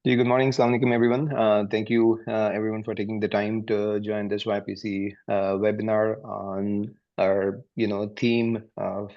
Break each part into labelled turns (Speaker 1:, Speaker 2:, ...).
Speaker 1: Good morning, Assalamu alaikum, everyone. Thank you, everyone, for taking the time to join this YPC webinar on our, theme of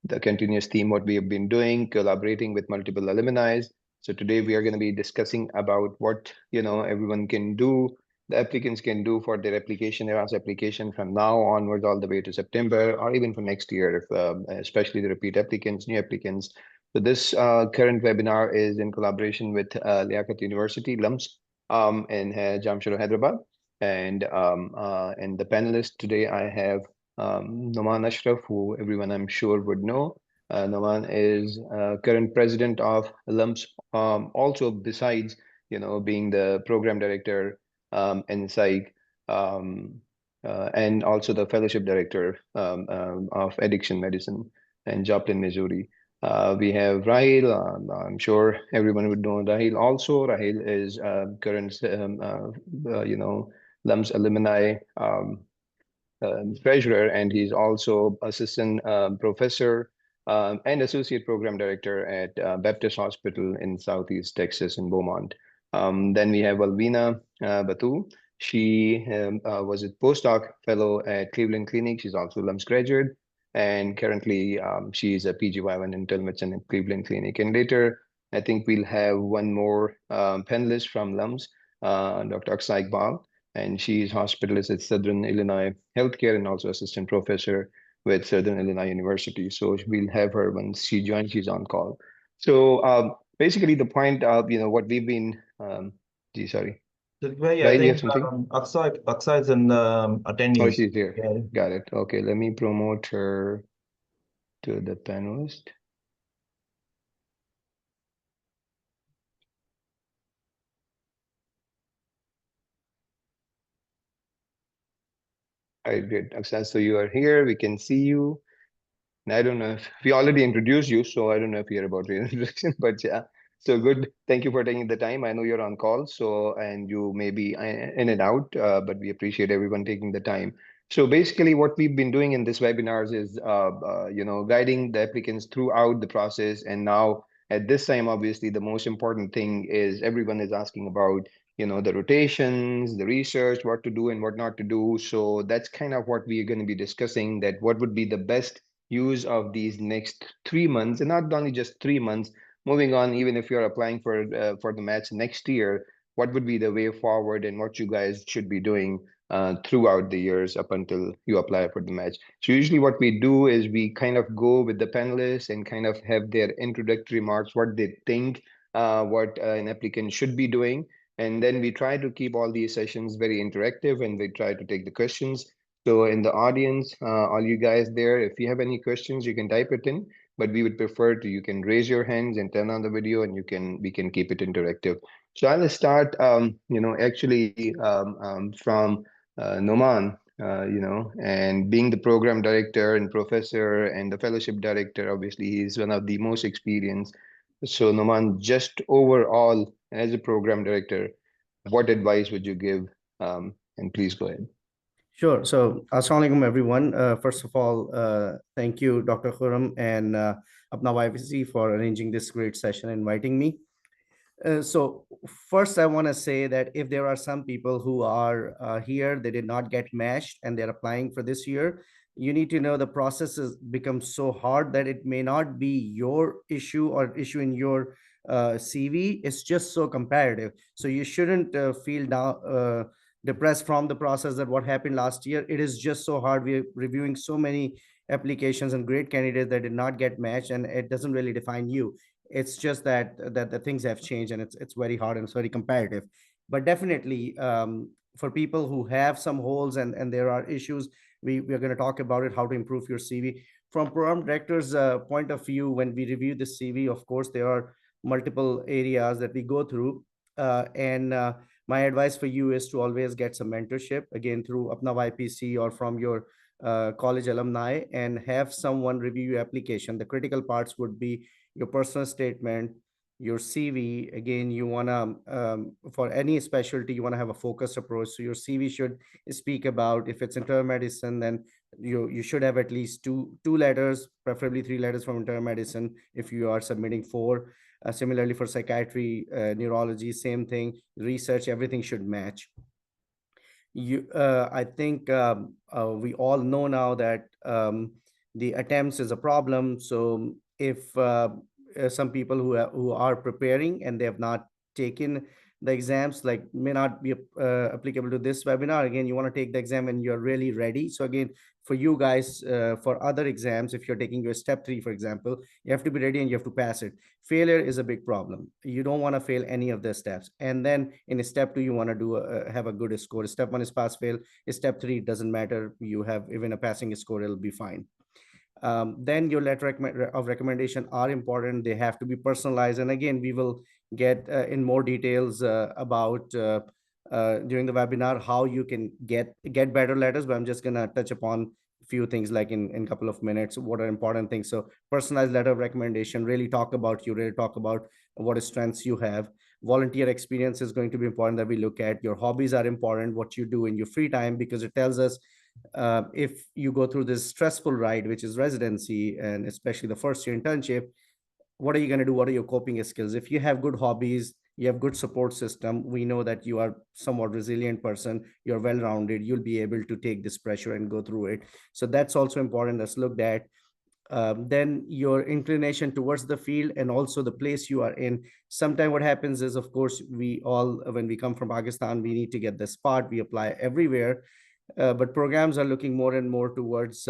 Speaker 1: the continuous theme, what we have been doing, collaborating with multiple alumni. So today we are going to be discussing about what, everyone can do, the applicants can do for their application, ERAS application from now onwards all the way to September, or even for next year, if, especially the repeat applicants, new applicants. So this current webinar is in collaboration with Liaquat University, LUMS, in Jamshedpur, Hyderabad. And the panelists today, I have Noman Ashraf, who everyone I'm sure would know. Noman is current president of LUMS, also besides, being the program director in Psych, and also the fellowship director of addiction medicine in Joplin, Missouri. We have Rahil. I'm sure everyone would know Rahil also. Rahil is current, LUMS alumni treasurer, and he's also assistant professor and associate program director at Baptist Hospital in Southeast Texas in Beaumont. Then we have Alvina Batu. She was a postdoc fellow at Cleveland Clinic. She's also LUMS graduate. And currently, she is a PGY1 in internal medicine at Cleveland Clinic. And later, I think we'll have one more panelist from LUMS, Dr. Aksai Iqbal, and she is hospitalist at Southern Illinois Healthcare and also assistant professor with Southern Illinois University. So we'll have her once she joins, she's on call. So basically the point of, what we've been, sorry.
Speaker 2: Yeah,
Speaker 1: Right,
Speaker 2: I
Speaker 1: you have
Speaker 2: think
Speaker 1: something?
Speaker 2: Aksai is an attendee.
Speaker 1: Oh, she's here.
Speaker 2: Yeah.
Speaker 1: Got it. Okay, let me promote her to the panelist. All right, great. Aksai, so you are here. We can see you. And I don't know if we already introduced you, so I don't know if you're about your introduction, but yeah. So good. Thank you for taking the time. I know you're on call, so and you may be in and out, but we appreciate everyone taking the time. So basically, what we've been doing in this webinars is, guiding the applicants throughout the process. And now at this time, obviously, the most important thing is everyone is asking about, the rotations, the research, what to do and what not to do. So that's kind of what we are going to be discussing. That what would be the best use of these next 3 months, and not only just 3 months, moving on, even if you're applying for the match next year, what would be the way forward and what you guys should be doing throughout the years up until you apply for the match. So usually what we do is we kind of go with the panelists and kind of have their introductory remarks, what they think, what an applicant should be doing. And then we try to keep all these sessions very interactive and we try to take the questions. So in the audience, all you guys there, if you have any questions, you can type it in, but we would prefer to, you can raise your hands and turn on the video and we can keep it interactive. So I'll start, actually from Noman, and being the program director and professor and the fellowship director, obviously he's one of the most experienced. So Noman, just overall as a program director, what advice would you give? And please go ahead.
Speaker 3: Sure. So, Assalamu alaikum, everyone. First of all, thank you, Dr. Khurram and APPNA YPC for arranging this great session, inviting me. So first, I want to say that if there are some people who are here, they did not get matched and they're applying for this year, you need to know the process has become so hard that it may not be your issue or issue in your CV. It's just so comparative. So you shouldn't feel down, depressed from the process that what happened last year. It is just so hard. We're reviewing so many applications and great candidates that did not get matched, and it doesn't really define you. It's just that the things have changed and it's very hard and it's very competitive. But definitely, for people who have some holes and there are issues, we're going to talk about it, how to improve your CV. From program director's point of view, when we review the CV, of course, there are multiple areas that we go through. And my advice for you is to always get some mentorship, again, through APPNA YPC or from your college alumni, and have someone review your application. The critical parts would be your personal statement, your CV. Again, you want to, for any specialty, you want to have a focused approach. So your CV should speak about, if it's internal medicine, then you should have at least two letters, preferably 3 letters from internal medicine if you are submitting 4. Similarly for psychiatry, neurology, same thing, research, everything should match. I think we all know now that the attempts is a problem. So if some people who are preparing and they have not taken the exams, like may not be applicable to this webinar. Again, you want to take the exam when you're really ready. So again, for you guys, for other exams, if you're taking your step 3, for example, you have to be ready and you have to pass it. Failure is a big problem. You don't want to fail any of the steps. And then in step 2, you want to do have a good score. Step 1 is pass fail. Step 3, it doesn't matter, you have even a passing score, it'll be fine. Then your letter of recommendation are important. They have to be personalized, and again, we will get in more details about during the webinar how you can get better letters, but I'm just going to touch upon a few things like in a couple of minutes what are important things. So personalized letter of recommendation, really talk about you, really talk about what strengths you have. Volunteer experience is going to be important that we look at. Your hobbies are important, what you do in your free time, because it tells us if you go through this stressful ride, which is residency, and especially the first year internship, what are you going to do? What are your coping skills? If you have good hobbies, you have good support system, we know that you are somewhat resilient person, you're well rounded, you'll be able to take this pressure and go through it. So that's also important. That's looked at. Then your inclination towards the field and also the place you are in. Sometimes what happens is, of course, we all, when we come from Pakistan, we need to get the spot, we apply everywhere. But programs are looking more and more towards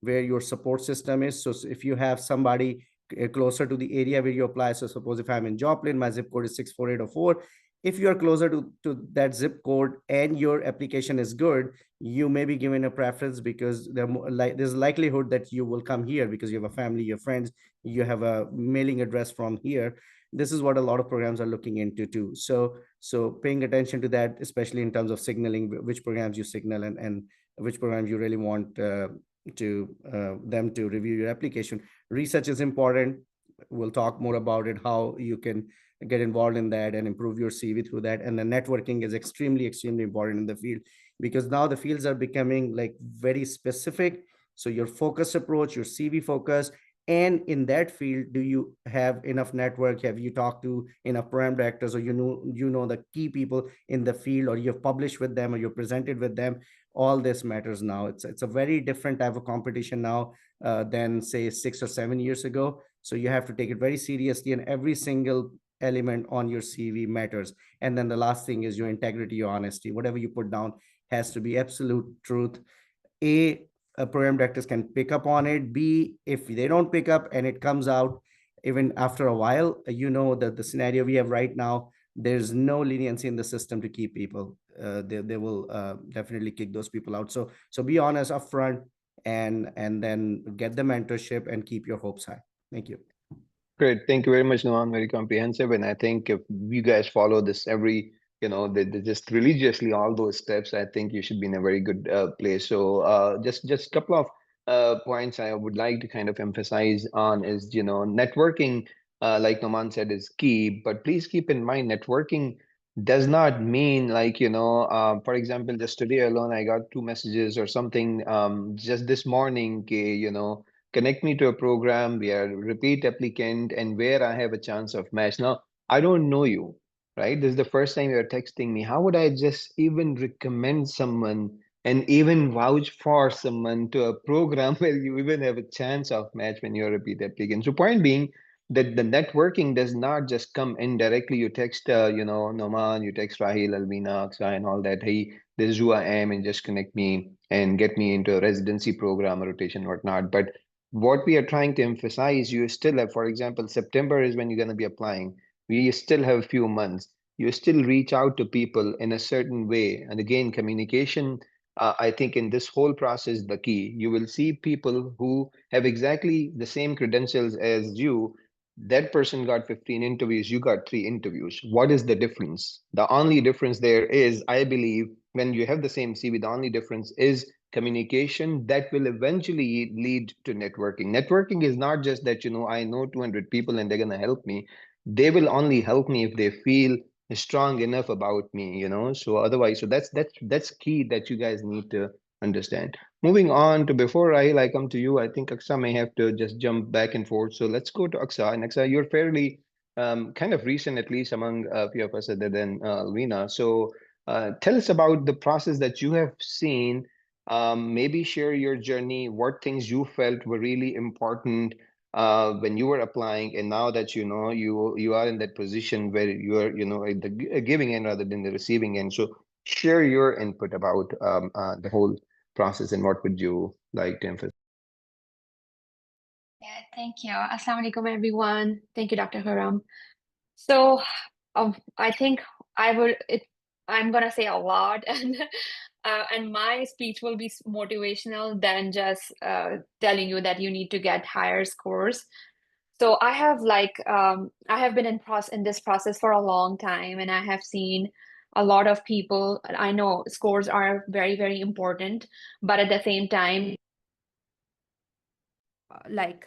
Speaker 3: where your support system is. So if you have somebody closer to the area where you apply, so suppose if I'm in Joplin, my zip code is 64804. If you are closer to that zip code and your application is good, you may be given a preference because there's likelihood that you will come here because you have a family, your friends, you have a mailing address from here. This is what a lot of programs are looking into too. So paying attention to that, especially in terms of signaling which programs you signal and which programs you really want to them to review your application. Research is important. We'll talk more about it, how you can get involved in that and improve your CV through that. And the networking is extremely important in the field, because now the fields are becoming like very specific. So your focus approach, your CV focus, and in that field, do you have enough network? Have you talked to enough program directors, or you know the key people in the field, or you've published with them, or you're presented with them? All this matters now. It's a very different type of competition now than say 6 or 7 years ago. So you have to take it very seriously, and every single element on your CV matters. And then the last thing is your integrity, your honesty. Whatever you put down has to be absolute truth. A program directors can pick up on it. B, if they don't pick up and it comes out even after a while, you know that the scenario we have right now, there's no leniency in the system to keep people. They will definitely kick those people out. So be honest upfront, and then get the mentorship and keep your hopes high. Thank you.
Speaker 1: Great. Thank you very much, Nuwan. Very comprehensive. And I think if you guys follow this every, they just religiously all those steps, I think you should be in a very good place. So just a couple of points I would like to kind of emphasize on is, networking, like Numan said, is key. But please keep in mind, networking does not mean like, for example, just today alone, I got 2 messages or something just this morning, connect me to a program, we are repeat applicant, and where I have a chance of match. Now, I don't know you, right? This is the first time you're texting me. How would I just even recommend someone and even vouch for someone to a program where you even have a chance of match when you're a repeat applicant? So point being that the networking does not just come indirectly. You text, Noman, you text Rahil, Alvina, Aksa, and all that. Hey, this is who I am, and just connect me and get me into a residency program, a rotation, whatnot. But what we are trying to emphasize, you still have, for example, September is when you're going to be applying. We still have a few months. You still reach out to people in a certain way. And again, communication, I think in this whole process, the key. You will see people who have exactly the same credentials as you. That person got 15 interviews, you got 3 interviews. What is the difference? The only difference there is, I believe, when you have the same CV, the only difference is communication that will eventually lead to networking. Networking is not just that, I know 200 people and they're going to help me. They will only help me if they feel strong enough about me, so otherwise, so that's key that you guys need to understand. Moving on to, before I come to you, I think Aksa may have to just jump back and forth. So let's go to Aksa. And Aksa, you're fairly kind of recent, at least among a few of us other than Alvina. So tell us about the process that you have seen. Maybe share your journey, what things you felt were really important when you were applying, and now that you are in that position where you are at the giving end rather than the receiving end. So share your input about the whole process and what would you like to emphasize.
Speaker 4: Yeah, thank you. Assalamu alaikum, everyone. Thank you, Dr. Huram. So, I think I'm gonna say a lot, and my speech will be motivational than just telling you that you need to get higher scores. So I have been in this process for a long time, and I have seen a lot of people. I know scores are very, very important, but at the same time, like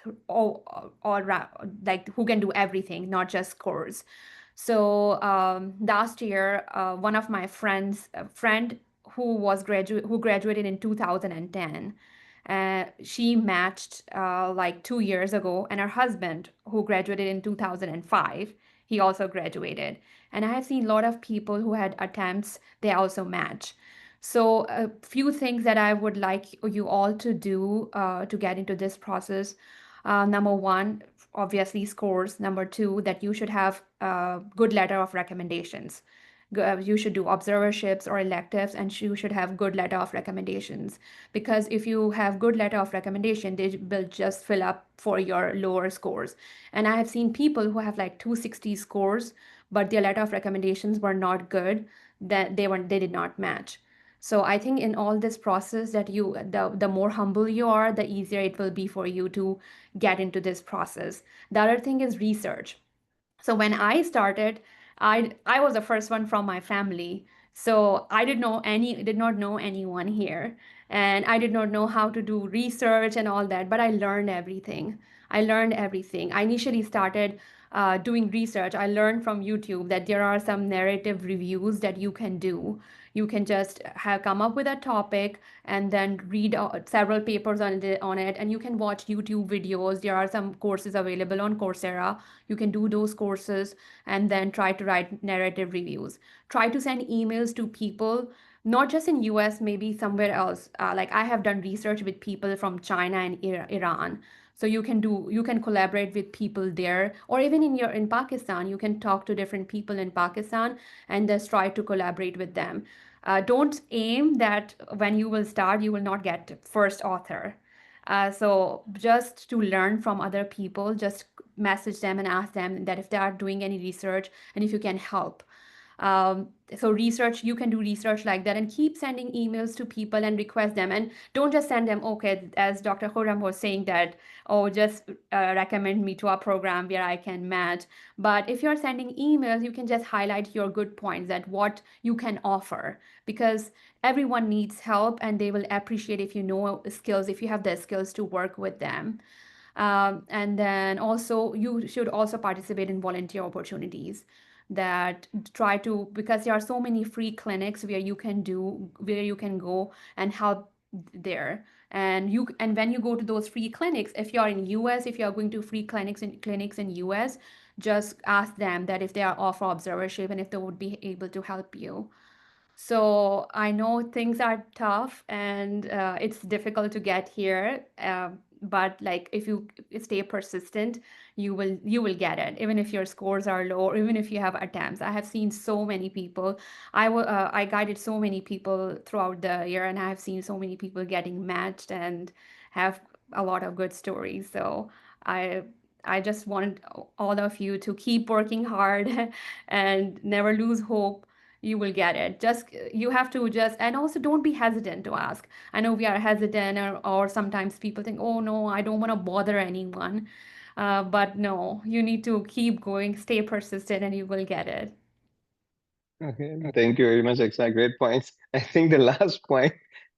Speaker 4: like who can do everything, not just scores. So last year, one of my friend who graduated in 2010, she matched like 2 years ago, and her husband who graduated in 2005, he also graduated. And I have seen a lot of people who had attempts, they also match. So a few things that I would like you all to do to get into this process. Number one, obviously scores. Number two, that you should have a good letter of recommendations. You should do observerships or electives, and you should have good letter of recommendations. Because if you have good letter of recommendation, they will just fill up for your lower scores. And I have seen people who have like 260 scores, but their letter of recommendations were not good, that they did not match. So I think in all this process that the more humble you are, the easier it will be for you to get into this process. The other thing is research. So when I started, I was the first one from my family. So I did not know anyone here, and I did not know how to do research and all that, but I learned everything. I learned everything. I initially started doing research. I learned from YouTube that there are some narrative reviews that you can do. You can just have come up with a topic and then read several papers on it, and you can watch YouTube videos. There are some courses available on Coursera. You can do those courses and then try to write narrative reviews. Try to send emails to people, not just in US, maybe somewhere else. Like I have done research with people from China and Iran. So you can collaborate with people there, or even in Pakistan, you can talk to different people in Pakistan and just try to collaborate with them. Don't aim that when you will start, you will not get first author. So just to learn from other people, just message them and ask them that if they are doing any research and if you can help. So research, you can do research like that, and keep sending emails to people and request them. And don't just send them, okay, as Dr. Khurram was saying that, oh, just recommend me to a program where I can match. But if you're sending emails, you can just highlight your good points, that what you can offer, because everyone needs help and they will appreciate if you know skills, if you have the skills to work with them. And then also you should also participate in volunteer opportunities, that try to, because there are so many free clinics where you can go and help there. And when you go to those free clinics, if you're in US, if you're going to free clinics in US, just ask them that if they are offer observership and if they would be able to help you. So I know things are tough and it's difficult to get here. But like if you stay persistent, you will get it. Even if your scores are low, or even if you have attempts. I have seen so many people. I guided so many people throughout the year, and I have seen so many people getting matched and have a lot of good stories. So I I just want all of you to keep working hard and never lose hope. You will get it. Just you have to just, and also don't be hesitant to ask. I know we are hesitant, or sometimes people think, oh no, I don't want to bother anyone. But no, you need to keep going, stay persistent, and you will get it.
Speaker 1: Okay, thank you very much, Akshay. Great points. I think the last point,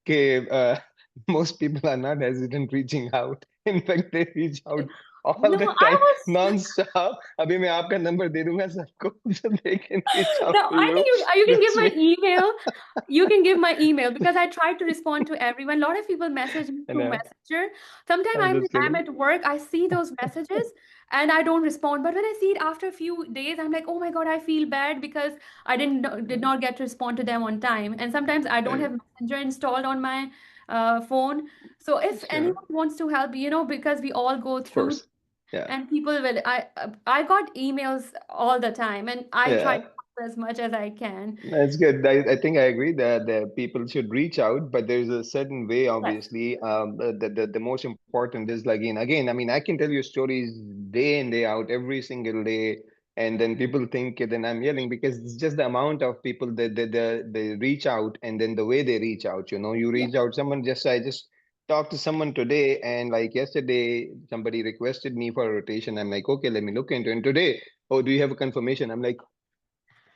Speaker 1: okay, most people are not hesitant reaching out. In fact, they reach out all the
Speaker 4: No, I
Speaker 1: time,
Speaker 4: was.
Speaker 1: non-stop. अभी मैं आपका number दे दूंगा सबको, so they can reach out
Speaker 4: No,
Speaker 1: to
Speaker 4: I
Speaker 1: you.
Speaker 4: think you can give
Speaker 1: Trust
Speaker 4: my
Speaker 1: me.
Speaker 4: email. You can give my email because I try to respond to everyone. A lot of people message me
Speaker 1: I
Speaker 4: through
Speaker 1: know.
Speaker 4: Messenger. Sometimes
Speaker 1: I'm
Speaker 4: I'm
Speaker 1: just kidding.
Speaker 4: at work, I see those messages and I don't respond. But when I see it after a few days, I'm like, oh my God, I feel bad because I did not get to respond to them on time. And sometimes I don't
Speaker 1: Right.
Speaker 4: have Messenger installed on my phone. So if
Speaker 1: Sure.
Speaker 4: anyone wants to help, because we all go
Speaker 1: Of
Speaker 4: through
Speaker 1: course. Yeah.
Speaker 4: and people will I got emails all the time and I try
Speaker 1: Yeah.
Speaker 4: to answer as much as I can.
Speaker 1: That's good. I think I agree that people should reach out, but there's a certain way,
Speaker 4: Yes,
Speaker 1: obviously. The most important is like, again, I mean, I can tell you stories day in, day out, every single day. And then people think then I'm yelling because it's just the amount of people that they reach out and then the way they reach out, you
Speaker 4: yes,
Speaker 1: reach out, I just talked to someone today and like yesterday, somebody requested me for a rotation. I'm like, okay, let me look into it. And today, oh, do you have a confirmation? I'm like,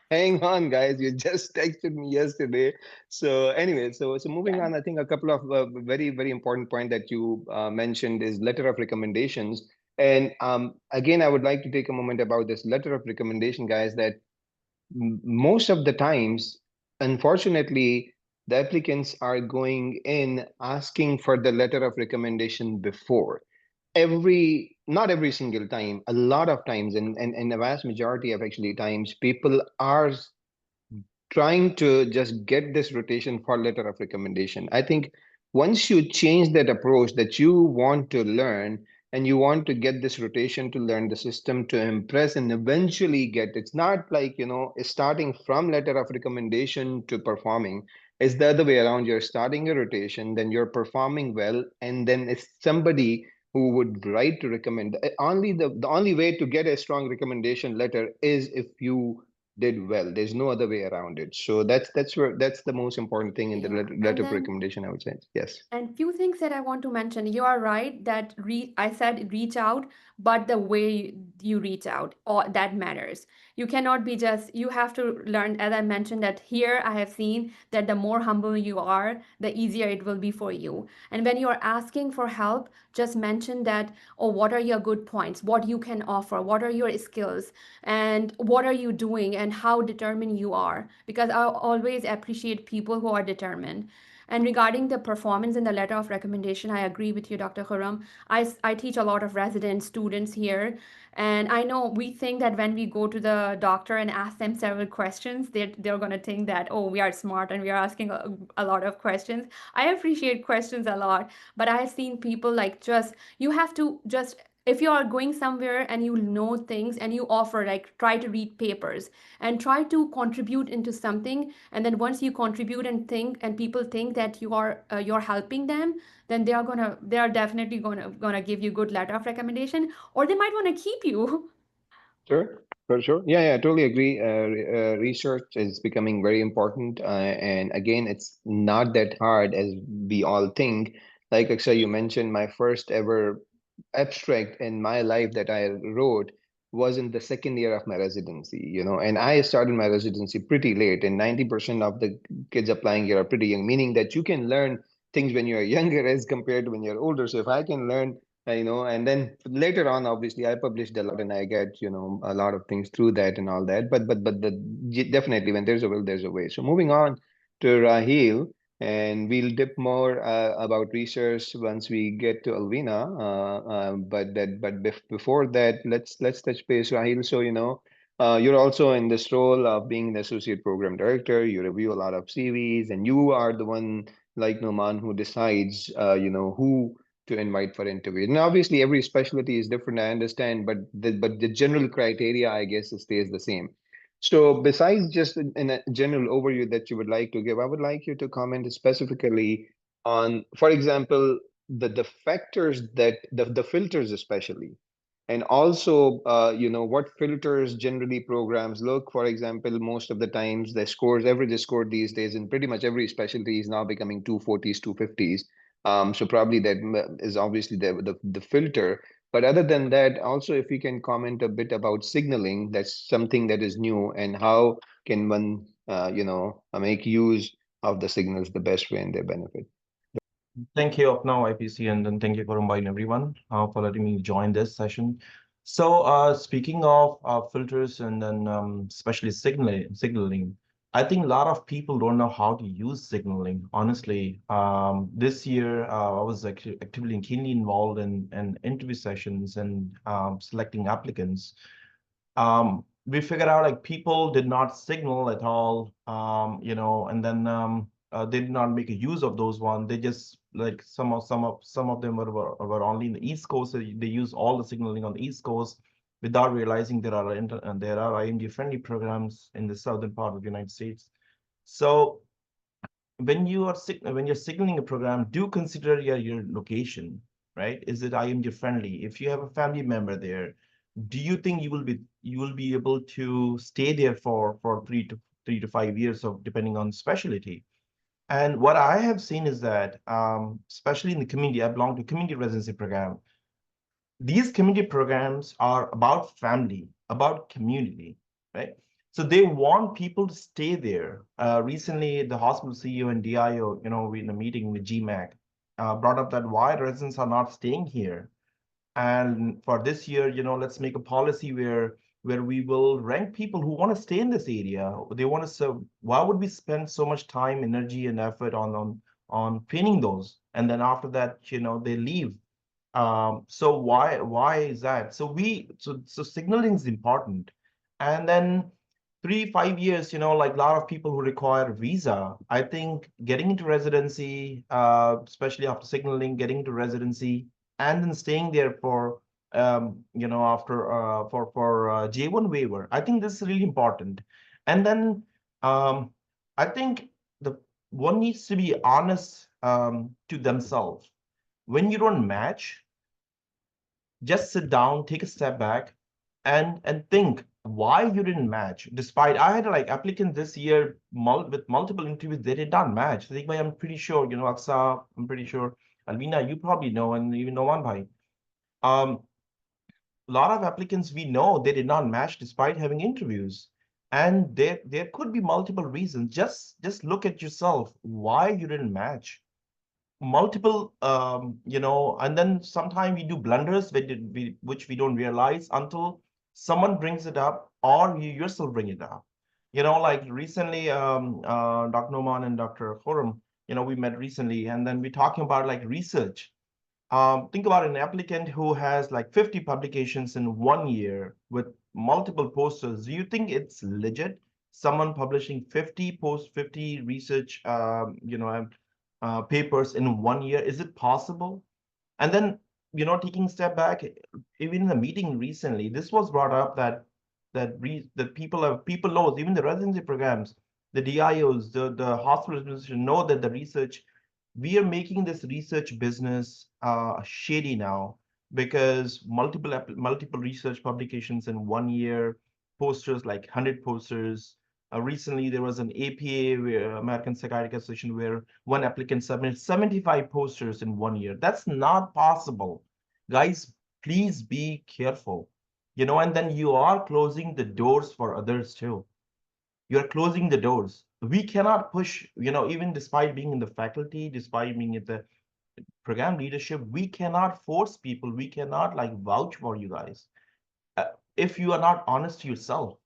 Speaker 1: hang on, guys. You just texted me yesterday. So anyway, so moving
Speaker 4: yes.
Speaker 1: on, I think a couple of very, very important point that you mentioned is letter of recommendations. And again, I would like to take a moment about this letter of recommendation, guys, that most of the times, unfortunately, the applicants are going in asking for the letter of recommendation before not every single time, a lot of times, and the vast majority of actually times, people are trying to just get this rotation for letter of recommendation. I think once you change that approach that you want to learn and you want to get this rotation to learn the system to impress and eventually get, it's not like, starting from letter of recommendation to performing. It's the other way around. You're starting a rotation, then you're performing well, and then it's somebody who would write to recommend. The only way to get a strong recommendation letter is if you did well. There's no other way around it. So that's the most important thing in the
Speaker 4: Yeah. And
Speaker 1: letter of
Speaker 4: then
Speaker 1: recommendation, I would say. Yes.
Speaker 4: and few things that I want to mention. You are right that I said reach out, but the way you reach out, or that matters. You cannot be just, you have to learn, as I mentioned, that here I have seen that the more humble you are, the easier it will be for you. And when you are asking for help, just mention that, oh, what are your good points? What you can offer? What are your skills? And what are you doing? And how determined you are? Because I always appreciate people who are determined. And regarding the performance in the letter of recommendation, I agree with you, Dr. Khurram. I teach a lot of resident students here. And I know we think that when we go to the doctor and ask them several questions, they're going to think that, oh, we are smart and we are asking a lot of questions. I appreciate questions a lot, but I have seen people like you have to just, if you are going somewhere and you know things and you offer, like, try to read papers and try to contribute into something, and then once you contribute and think and people think that you're helping them, then they are definitely gonna give you good letter of recommendation, or they might want to keep you.
Speaker 1: Sure, for sure. Yeah, yeah, I totally agree. Research is becoming very important. And again, it's not that hard as we all think. Like Akshay, you mentioned my first ever abstract in my life that I wrote was in the second year of my residency, and I started my residency pretty late, and 90% of the kids applying here are pretty young, meaning that you can learn things when you're younger as compared to when you're older. So if I can learn and then later on, obviously, I published a lot and I get, a lot of things through that and all that. Definitely, when there's a will, there's a way. So moving on to Rahil, and we'll dip more about research once we get to Alvina. Before that, let's touch base, Rahil. So you're also in this role of being the associate program director. You review a lot of CVs, and you are the one like Noman who decides, who to invite for interview. And obviously, every specialty is different. I understand, but the general criteria, I guess, stays the same. So, besides just in a general overview that you would like to give, I would like you to comment specifically on, for example, the factors that the filters, especially, and also, what filters generally programs look. For example, most of the times the scores, average score these days in pretty much every specialty is now becoming 240s, 250s. So probably that is obviously the filter. But other than that, also if you can comment a bit about signaling, that's something that is new, and how can one, make use of the signals the best way in their benefit.
Speaker 2: Thank you, APPNA YPC, and then thank you for inviting everyone for letting me join this session. So, speaking of filters and then especially signaling, I think a lot of people don't know how to use signaling. Honestly, this year I was actually actively and keenly involved in interview sessions and selecting applicants. We figured out like people did not signal at all, and then they did not make a use of those one. They just like some of them were only in the East Coast. So they use all the signaling on the East Coast without realizing there are IMG friendly programs in the southern part of the United States. So when you're signaling a program, do consider your location, right? Is it IMG friendly? If you have a family member there, do you think you will be able to stay there for 3 to 5 years of depending on specialty? And what I have seen is that, especially in the community, I belong to community residency program. These community programs are about family, about community, right? So they want people to stay there. Recently, the hospital CEO and DIO, we in a meeting with GMAC, brought up that why residents are not staying here. And for this year, let's make a policy where we will rank people who want to stay in this area. They want to serve. Why would we spend so much time, energy, and effort on training those? And then after that, they leave. So why is that? So signaling is important. And then 3 5 years, like a lot of people who require visa, I think getting into residency, especially after signaling, getting into residency, and then staying there for after for J1 waiver. I think this is really important. And then um, I think the one needs to be honest to themselves. When you don't match, just sit down, take a step back, and think why you didn't match. Despite I had like applicants this year with multiple interviews, they did not match. I think I'm pretty sure, Aksa, I'm pretty sure, Alvina, you probably know, and even Noman Bhai. Um, a lot of applicants we know they did not match despite having interviews. And there could be multiple reasons. Just look at yourself, why you didn't match multiple and then sometimes we do blunders which we don't realize until someone brings it up or you yourself bring it up. Like recently, Dr. Noman and Dr. Khurram, we met recently, and then we're talking about like research. Think about an applicant who has like 50 publications in 1 year with multiple posters. Do you think it's legit? Someone publishing 50 research, papers in 1 year. Is it possible? And then, taking a step back, even in the meeting recently, this was brought up that people know, even the residency programs, the DIOs, the hospital administration know that the research, we are making this research business shady now because multiple research publications in 1 year, posters like 100 posters. Recently, there was an APA, American Psychiatric Association, where one applicant submitted 75 posters in 1 year. That's not possible. Guys, please be careful. And then you are closing the doors for others too. You're closing the doors. We cannot push, even despite being in the faculty, despite being at the program leadership, we cannot force people. We cannot like vouch for you guys if you are not honest to yourself.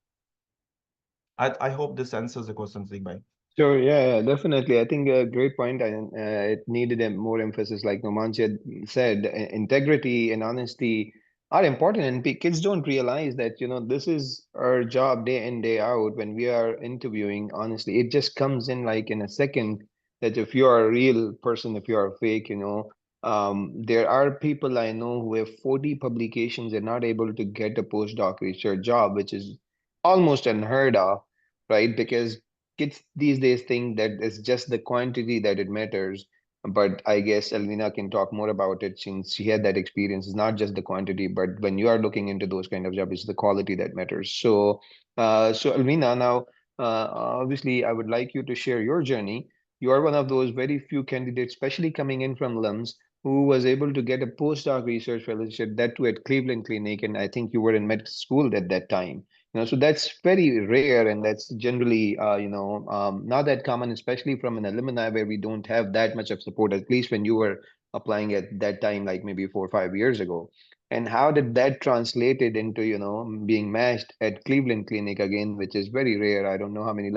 Speaker 2: I hope this answers the question, Zigbay.
Speaker 1: Sure, yeah, definitely. I think a great point, and it needed a more emphasis, like Nomanchad said, integrity and honesty are important, and kids don't realize that, this is our job day in, day out. When we are interviewing, honestly, it just comes in like in a second that if you are a real person, if you are fake, there are people I know who have 40 publications and not able to get a postdoc research job, which is almost unheard of, right? Because kids these days think that it's just the quantity that it matters. But I guess Elvina can talk more about it since she had that experience. It's not just the quantity, but when you are looking into those kind of jobs, it's the quality that matters. So Elvina, now, obviously, I would like you to share your journey. You are one of those very few candidates, especially coming in from LUMS, who was able to get a postdoc research fellowship, that too at Cleveland Clinic, and I think you were in med school at that time. So that's very rare, and that's generally, not that common, especially from an alumni where we don't have that much of support, at least when you were applying at that time, like maybe 4 or 5 years ago. And how did that translated into, being matched at Cleveland Clinic again, which is very rare. I don't know how many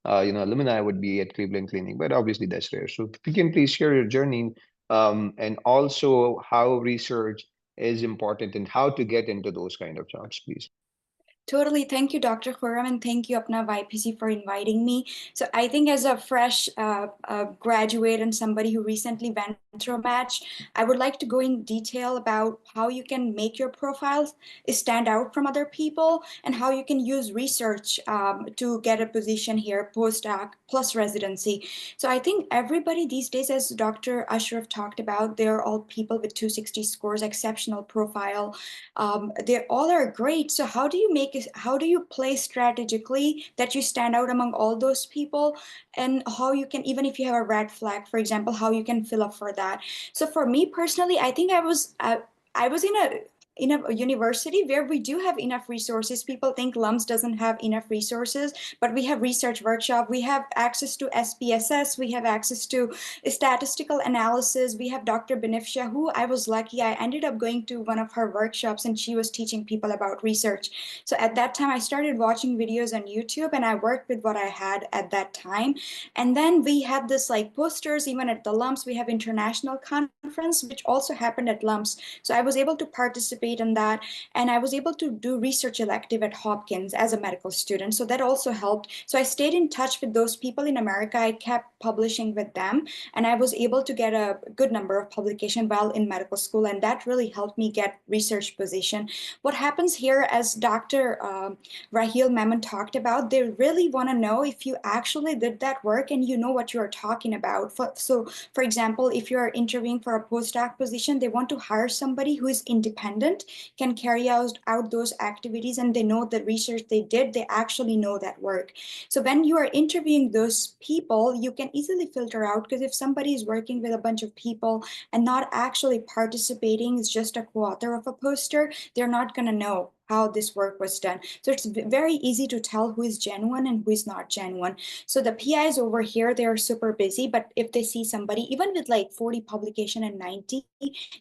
Speaker 1: alumni would be at Cleveland Clinic, but obviously that's rare. So if you can please share your journey, and also how research is important and how to get into those kind of jobs, please.
Speaker 5: Totally. Thank you, Dr. Khurram, and thank you, APPNA YPC, for inviting me. So I think as a fresh graduate and somebody who recently went through a match, I would like to go in detail about how you can make your profiles stand out from other people and how you can use research to get a position here, postdoc plus residency. So I think everybody these days, as Dr. Ashraf talked about, they're all people with 260 scores, exceptional profile. They all are great. So how do you play strategically that you stand out among all those people, and how you can, even if you have a red flag, for example, how you can fill up for that? So for me personally, I think I was in a university where we do have enough resources. People think LUMS doesn't have enough resources, but we have research workshop, we have access to SPSS, we have access to statistical analysis. We have Dr. Benefsha, who I was lucky, I ended up going to one of her workshops and she was teaching people about research. So at that time, I started watching videos on YouTube and I worked with what I had at that time. And then we had this like posters, even at the LUMS, we have international conference, which also happened at LUMS. So I was able to participate in that, and I was able to do research elective at Hopkins as a medical student. So that also helped. So I stayed in touch with those people in America. I kept publishing with them, and I was able to get a good number of publications while in medical school, and that really helped me get research position. What happens here, as Dr. Raheel Memon talked about, they really want to know if you actually did that work and you know what you're talking about. So for example, if you're interviewing for a postdoc position, they want to hire somebody who is independent, can carry out those activities, and they know the research they did, they actually know that work. So when you are interviewing those people, you can easily filter out, because if somebody is working with a bunch of people and not actually participating, is just a co-author of a poster, they're not going to know how this work was done. So it's very easy to tell who is genuine and who is not genuine. So the PIs over here, they're super busy, but if they see somebody, even with like 40 publication and 90,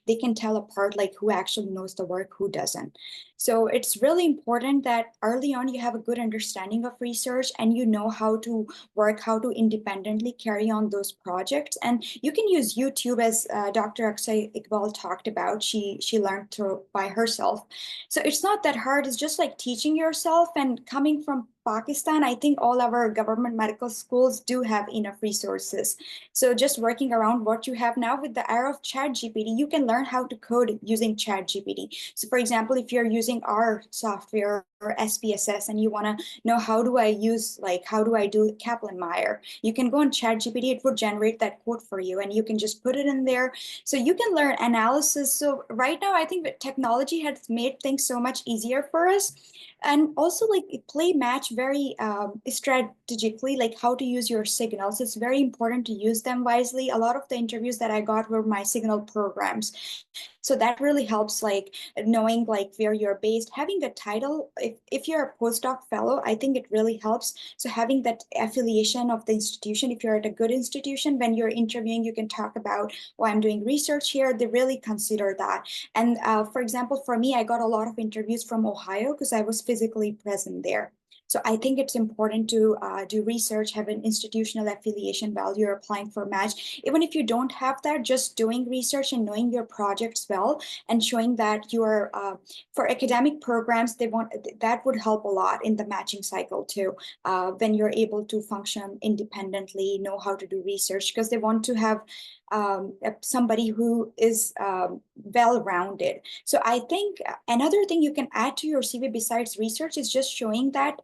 Speaker 5: they can tell apart like who actually knows the work, who doesn't. So it's really important that early on you have a good understanding of research and you know how to work, how to independently carry on those projects. And you can use YouTube, as Dr. Akshay Iqbal talked about. She learned through by herself. So it's not that hard. It's just like teaching yourself. And coming from Pakistan, I think all our government medical schools do have enough resources. So just working around what you have now with the era of ChatGPT, you can learn how to code using ChatGPT. So for example, if you're using our software or SPSS and you want to know how do I do Kaplan-Meier, you can go on ChatGPT, it would generate that code for you and you can just put it in there. So you can learn analysis. So right now, I think that technology has made things so much easier for us. And also like play match very strategically, like how to use your signals. It's very important to use them wisely. A lot of the interviews that I got were my signal programs. So that really helps, like knowing like where you're based, having a title. If you're a postdoc fellow, I think it really helps. So having that affiliation of the institution, if you're at a good institution, when you're interviewing, you can talk about, oh, I'm doing research here. They really consider that. And for example, for me, I got a lot of interviews from Ohio because I was physically present there. So I think it's important to do research, have an institutional affiliation while you're applying for a match. Even if you don't have that, just doing research and knowing your projects well and showing that you are, for academic programs, that would help a lot in the matching cycle too, when you're able to function independently, know how to do research, because they want to have somebody who is well-rounded. So I think another thing you can add to your CV besides research is just showing that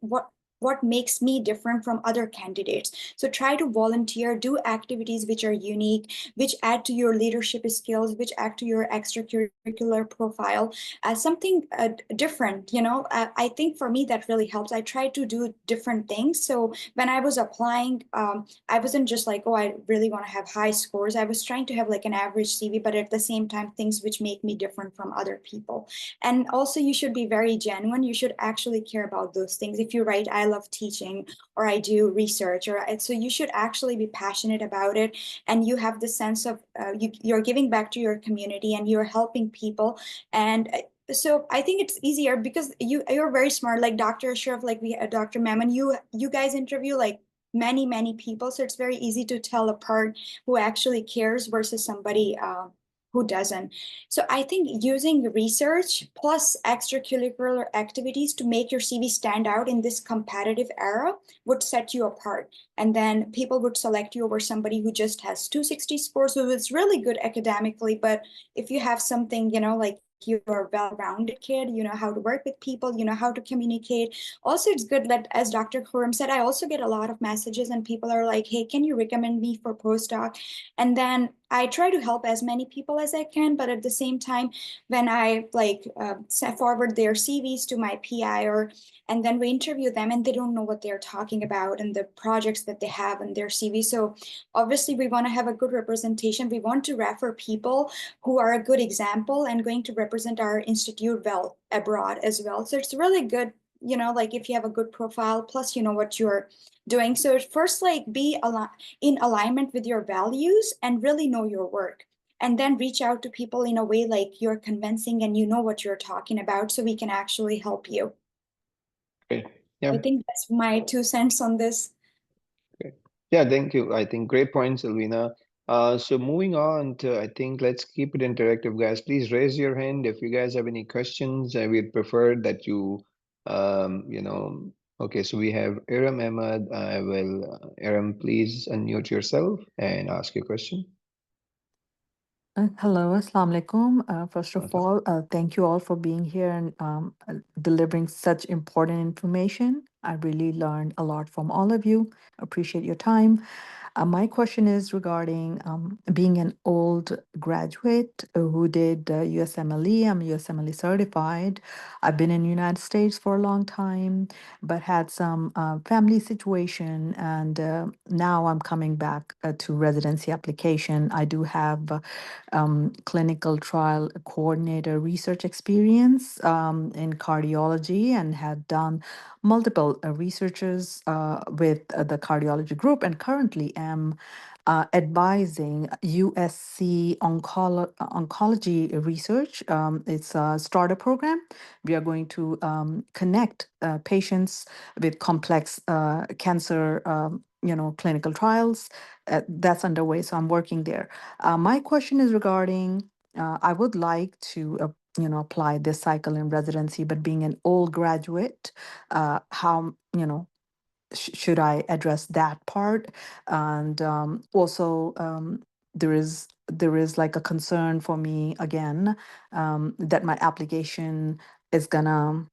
Speaker 5: what makes me different from other candidates. So try to volunteer, do activities which are unique, which add to your leadership skills, which add to your extracurricular profile as something different. I think for me that really helps. I try to do different things. So when I was applying, I wasn't just like, oh, I really want to have high scores. I was trying to have like an average CV, but at the same time, things which make me different from other people. And also you should be very genuine. You should actually care about those things. If you write, I love teaching, or I do research, so you should actually be passionate about it. And you have the sense of you're giving back to your community and you're helping people. And so I think it's easier because you're very smart, like Dr. Ashraf, like Dr. Mammon, you guys interview like many people. So it's very easy to tell apart who actually cares versus somebody who doesn't. So I think using research plus extracurricular activities to make your CV stand out in this competitive era would set you apart. And then people would select you over somebody who just has 260 scores, who is really good academically. But if you have something, like you're a well-rounded kid, you know how to work with people, you know how to communicate. Also, it's good that, as Dr. Khurram said, I also get a lot of messages and people are like, hey, can you recommend me for postdoc? And then I try to help as many people as I can, but at the same time, when I forward their CVs to my PI, and then we interview them and they don't know what they're talking about and the projects that they have in their CV. So obviously we want to have a good representation. We want to refer people who are a good example and going to represent our institute well abroad as well. So it's really good, like if you have a good profile, plus you know what you're doing. So first, like be in alignment with your values and really know your work. And then reach out to people in a way like you're convincing and you know what you're talking about, so we can actually help you.
Speaker 1: Great. Yeah.
Speaker 5: I think that's my 2 cents on this.
Speaker 1: Great. Yeah, thank you. I think great points, Alvina. So moving on to, I think let's keep it interactive, guys. Please raise your hand if you guys have any questions. I would prefer that you, okay, so we have Aram Ahmad. I will, Aram, please unmute yourself and ask your question.
Speaker 6: Hello, Assalamu alaikum. First of
Speaker 1: Awesome.
Speaker 6: all, thank you all for being here and delivering such important information. I really learned a lot from all of you. Appreciate your time. My question is regarding being an old graduate who did USMLE. I'm USMLE certified. I've been in the United States for a long time, but had some family situation, and now I'm coming back to residency application. I do have clinical trial coordinator research experience in cardiology and had done multiple researches with the cardiology group, and currently am advising USC oncology research. It's a starter program. We are going to connect patients with complex cancer, clinical trials. That's underway, so I'm working there. My question is regarding, I would like to, apply this cycle in residency, but being an old graduate, how, should I address that part? And also, there is like a concern for me again, that my application is gonna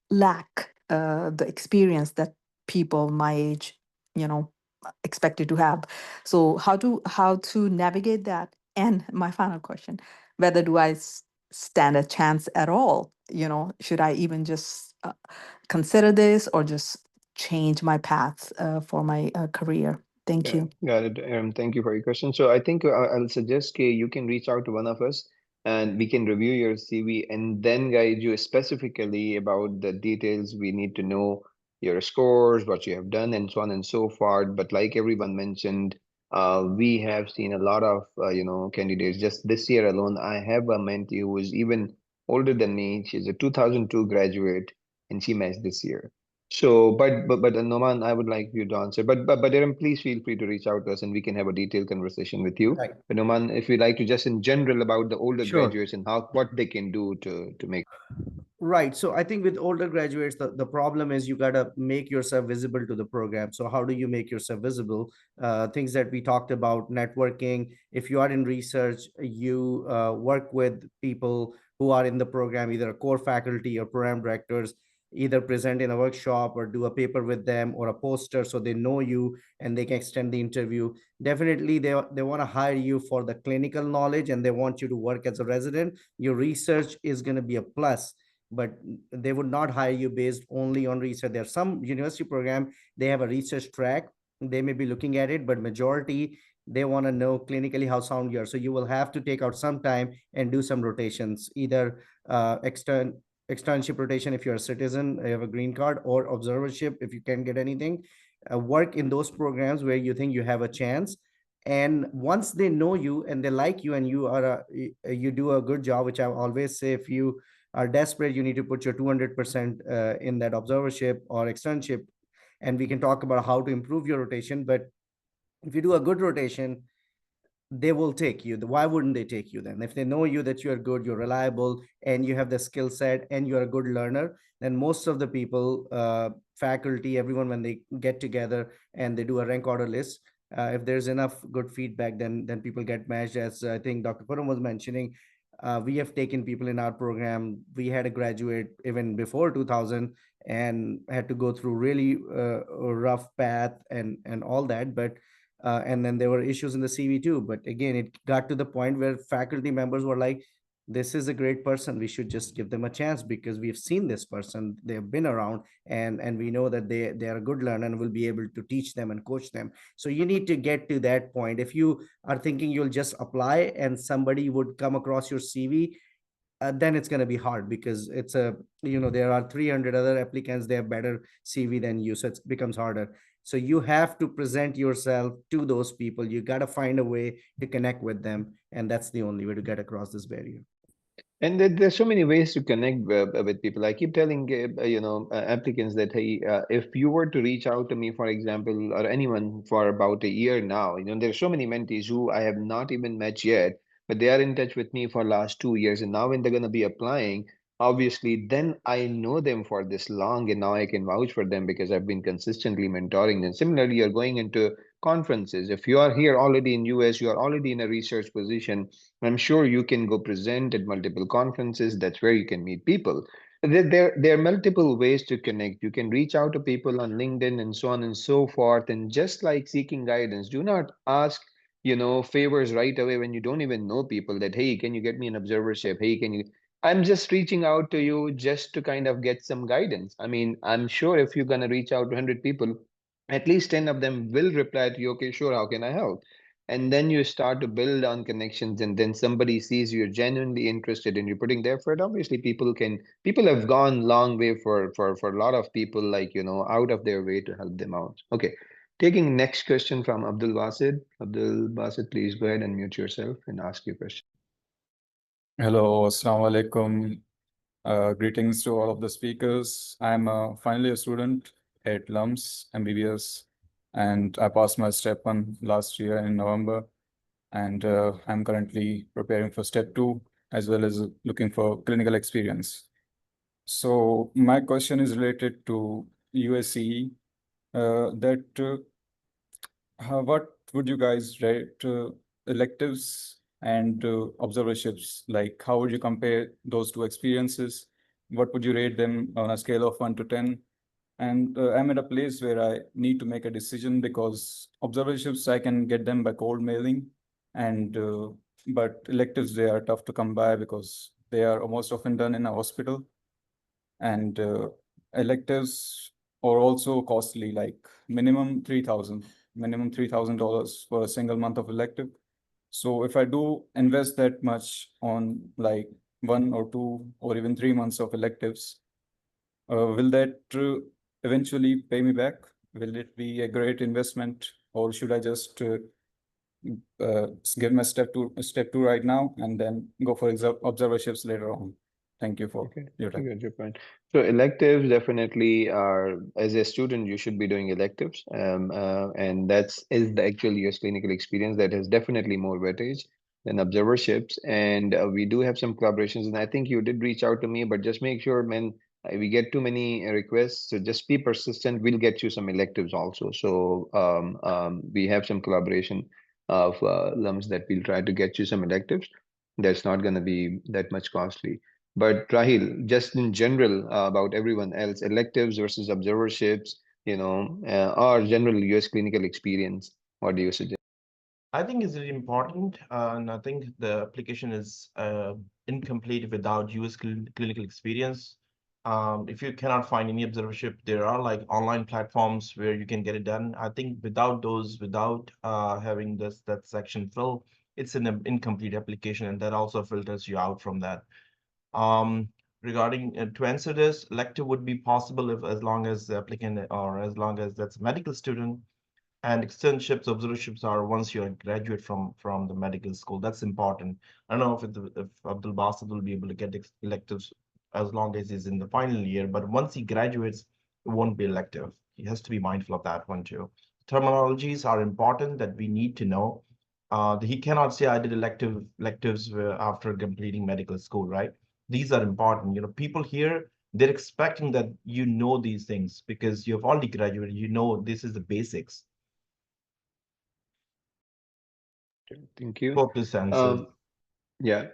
Speaker 6: lack the experience that people my age, you know, expected to have. So how to navigate that? And my final question: whether do I stand a chance at all? Should I even just consider this, or just change my path for my career? Thank you.
Speaker 1: Got it. Thank you for your question. So I think I'll suggest you can reach out to one of us and we can review your CV and then guide you specifically about the details we need to know, your scores, what you have done, and so on and so forth. But like everyone mentioned, we have seen a lot of candidates. Just this year alone, I have a mentee who is even older than me. She's a 2002 graduate and she matched this year. So, but Noman, I would like you to answer. But Aaron, please feel free to reach out to us and we can have a detailed conversation with you.
Speaker 3: Right.
Speaker 1: But Noman, if you'd like to just in general about the older
Speaker 3: Sure.
Speaker 1: graduates and what they can do to make.
Speaker 3: Right. So I think with older graduates, the problem is you got to make yourself visible to the program. So how do you make yourself visible? Things that we talked about, networking. If you are in research, you work with people who are in the program, either core faculty or program directors. either present in a workshop or do a paper with them or a poster so they know you and they can extend the interview. Definitely they want to hire you for the clinical knowledge and they want you to work as a resident. Your research is going to be a plus, but they would not hire you based only on research. There are some university program, they have a research track, they may be looking at it, but majority they want to know clinically how sound you are. So you will have to take out some time and do some rotations, either externship rotation if you're a citizen, you have a green card, or observership if you can get anything. Work in those programs where you think you have a chance. And once they know you and they like you and you do a good job, which I always say, if you are desperate, you need to put your 200% in that observership or externship, and we can talk about how to improve your rotation. But if you do a good rotation, they will take you. Why wouldn't they take you then? If they know you that you're good, you're reliable, and you have the skill set and you're a good learner, then most of the people, faculty, everyone, when they get together and they do a rank order list, if there's enough good feedback, then people get matched. As I think Dr. Puram was mentioning, we have taken people in our program. We had a graduate even before 2000 and had to go through really rough path and all that, but and then there were issues in the CV too. But again, it got to the point where faculty members were like, this is a great person, we should just give them a chance because we've seen this person, they've been around, and we know that they are a good learner and will be able to teach them and coach them. So you need to get to that point. If you are thinking you'll just apply and somebody would come across your CV, then it's going to be hard because it's a, there are 300 other applicants, they have better CV than you, so it becomes harder. So you have to present yourself to those people, you got to find a way to connect with them, and that's the only way to get across this barrier.
Speaker 1: And there's so many ways to connect with people. I keep telling applicants that, hey, if you were to reach out to me, for example, or anyone for about a year now, there's so many mentees who I have not even met yet, but they are in touch with me for last 2 years. And now when they're going to be applying, obviously, then I know them for this long, and now I can vouch for them because I've been consistently mentoring them. Similarly, you're going into conferences. If you are here already in US, you are already in a research position, I'm sure you can go present at multiple conferences. That's where you can meet people. There are multiple ways to connect. You can reach out to people on LinkedIn and so on and so forth. And just like seeking guidance, do not ask, favors right away when you don't even know people that, hey, can you get me an observership? Hey, can you? I'm just reaching out to you just to kind of get some guidance. I mean, I'm sure if you're going to reach out to 100 people, at least 10 of them will reply to you, okay, sure, how can I help? And then you start to build on connections, and then somebody sees you're genuinely interested and you're putting the effort. Obviously people have gone long way for a lot of people, like, out of their way to help them out. Okay, taking next question from Abdul Basid, please go ahead and mute yourself and ask your question.
Speaker 7: Hello, assalamu alaikum. Greetings to all of the speakers. I'm finally a student at LUMS MBBS, and I passed my step 1 last year in November, and I'm currently preparing for step 2 as well as looking for clinical experience. So my question is related to USCE, what would you guys rate electives and observerships? Like, how would you compare those two experiences? What would you rate them on a scale of 1 to 10? And I'm at a place where I need to make a decision because observerships, I can get them by cold mailing, and but electives, they are tough to come by because they are most often done in a hospital. And electives are also costly, like minimum $3,000 for a single month of elective. So if I do invest that much on like 1 or 2 or even 3 months of electives, will that eventually pay me back? Will it be a great investment, or should I just give my step 2 right now and then go for observerships later on? Thank you for your
Speaker 1: I
Speaker 7: time.
Speaker 1: get your point. So electives definitely are, as a student, you should be doing electives. And that's is the actual US clinical experience that has definitely more weightage than observerships. And we do have some collaborations. And I think you did reach out to me, but just make sure, man, we get too many requests. So just be persistent. We'll get you some electives also. So we have some collaboration of LUMS that we'll try to get you some electives. That's not going to be that much costly. But Rahil, just in general about everyone else, electives versus observerships, or general US clinical experience, what do you suggest?
Speaker 2: I think is really important, and I think the application is incomplete without US clinical experience. If you cannot find any observership, there are like online platforms where you can get it done. I think without those, without having that section fill, it's an incomplete application, and that also filters you out from that. Um, Regarding to answer this, elective would be possible if as long as the applicant or as long as that's a medical student, and externships, observerships are once you graduate from the medical school. That's important. I don't know if Abdul Basit will be able to get electives as long as he's in the final year, but once he graduates, it won't be elective. He has to be mindful of that one too. Terminologies are important that we need to know. He cannot say I did electives after completing medical school, right? These are important. People here, they're expecting that you know these things because you've already graduated. You know this is the basics.
Speaker 1: Thank you.
Speaker 2: Hope this answers.
Speaker 1: Yeah.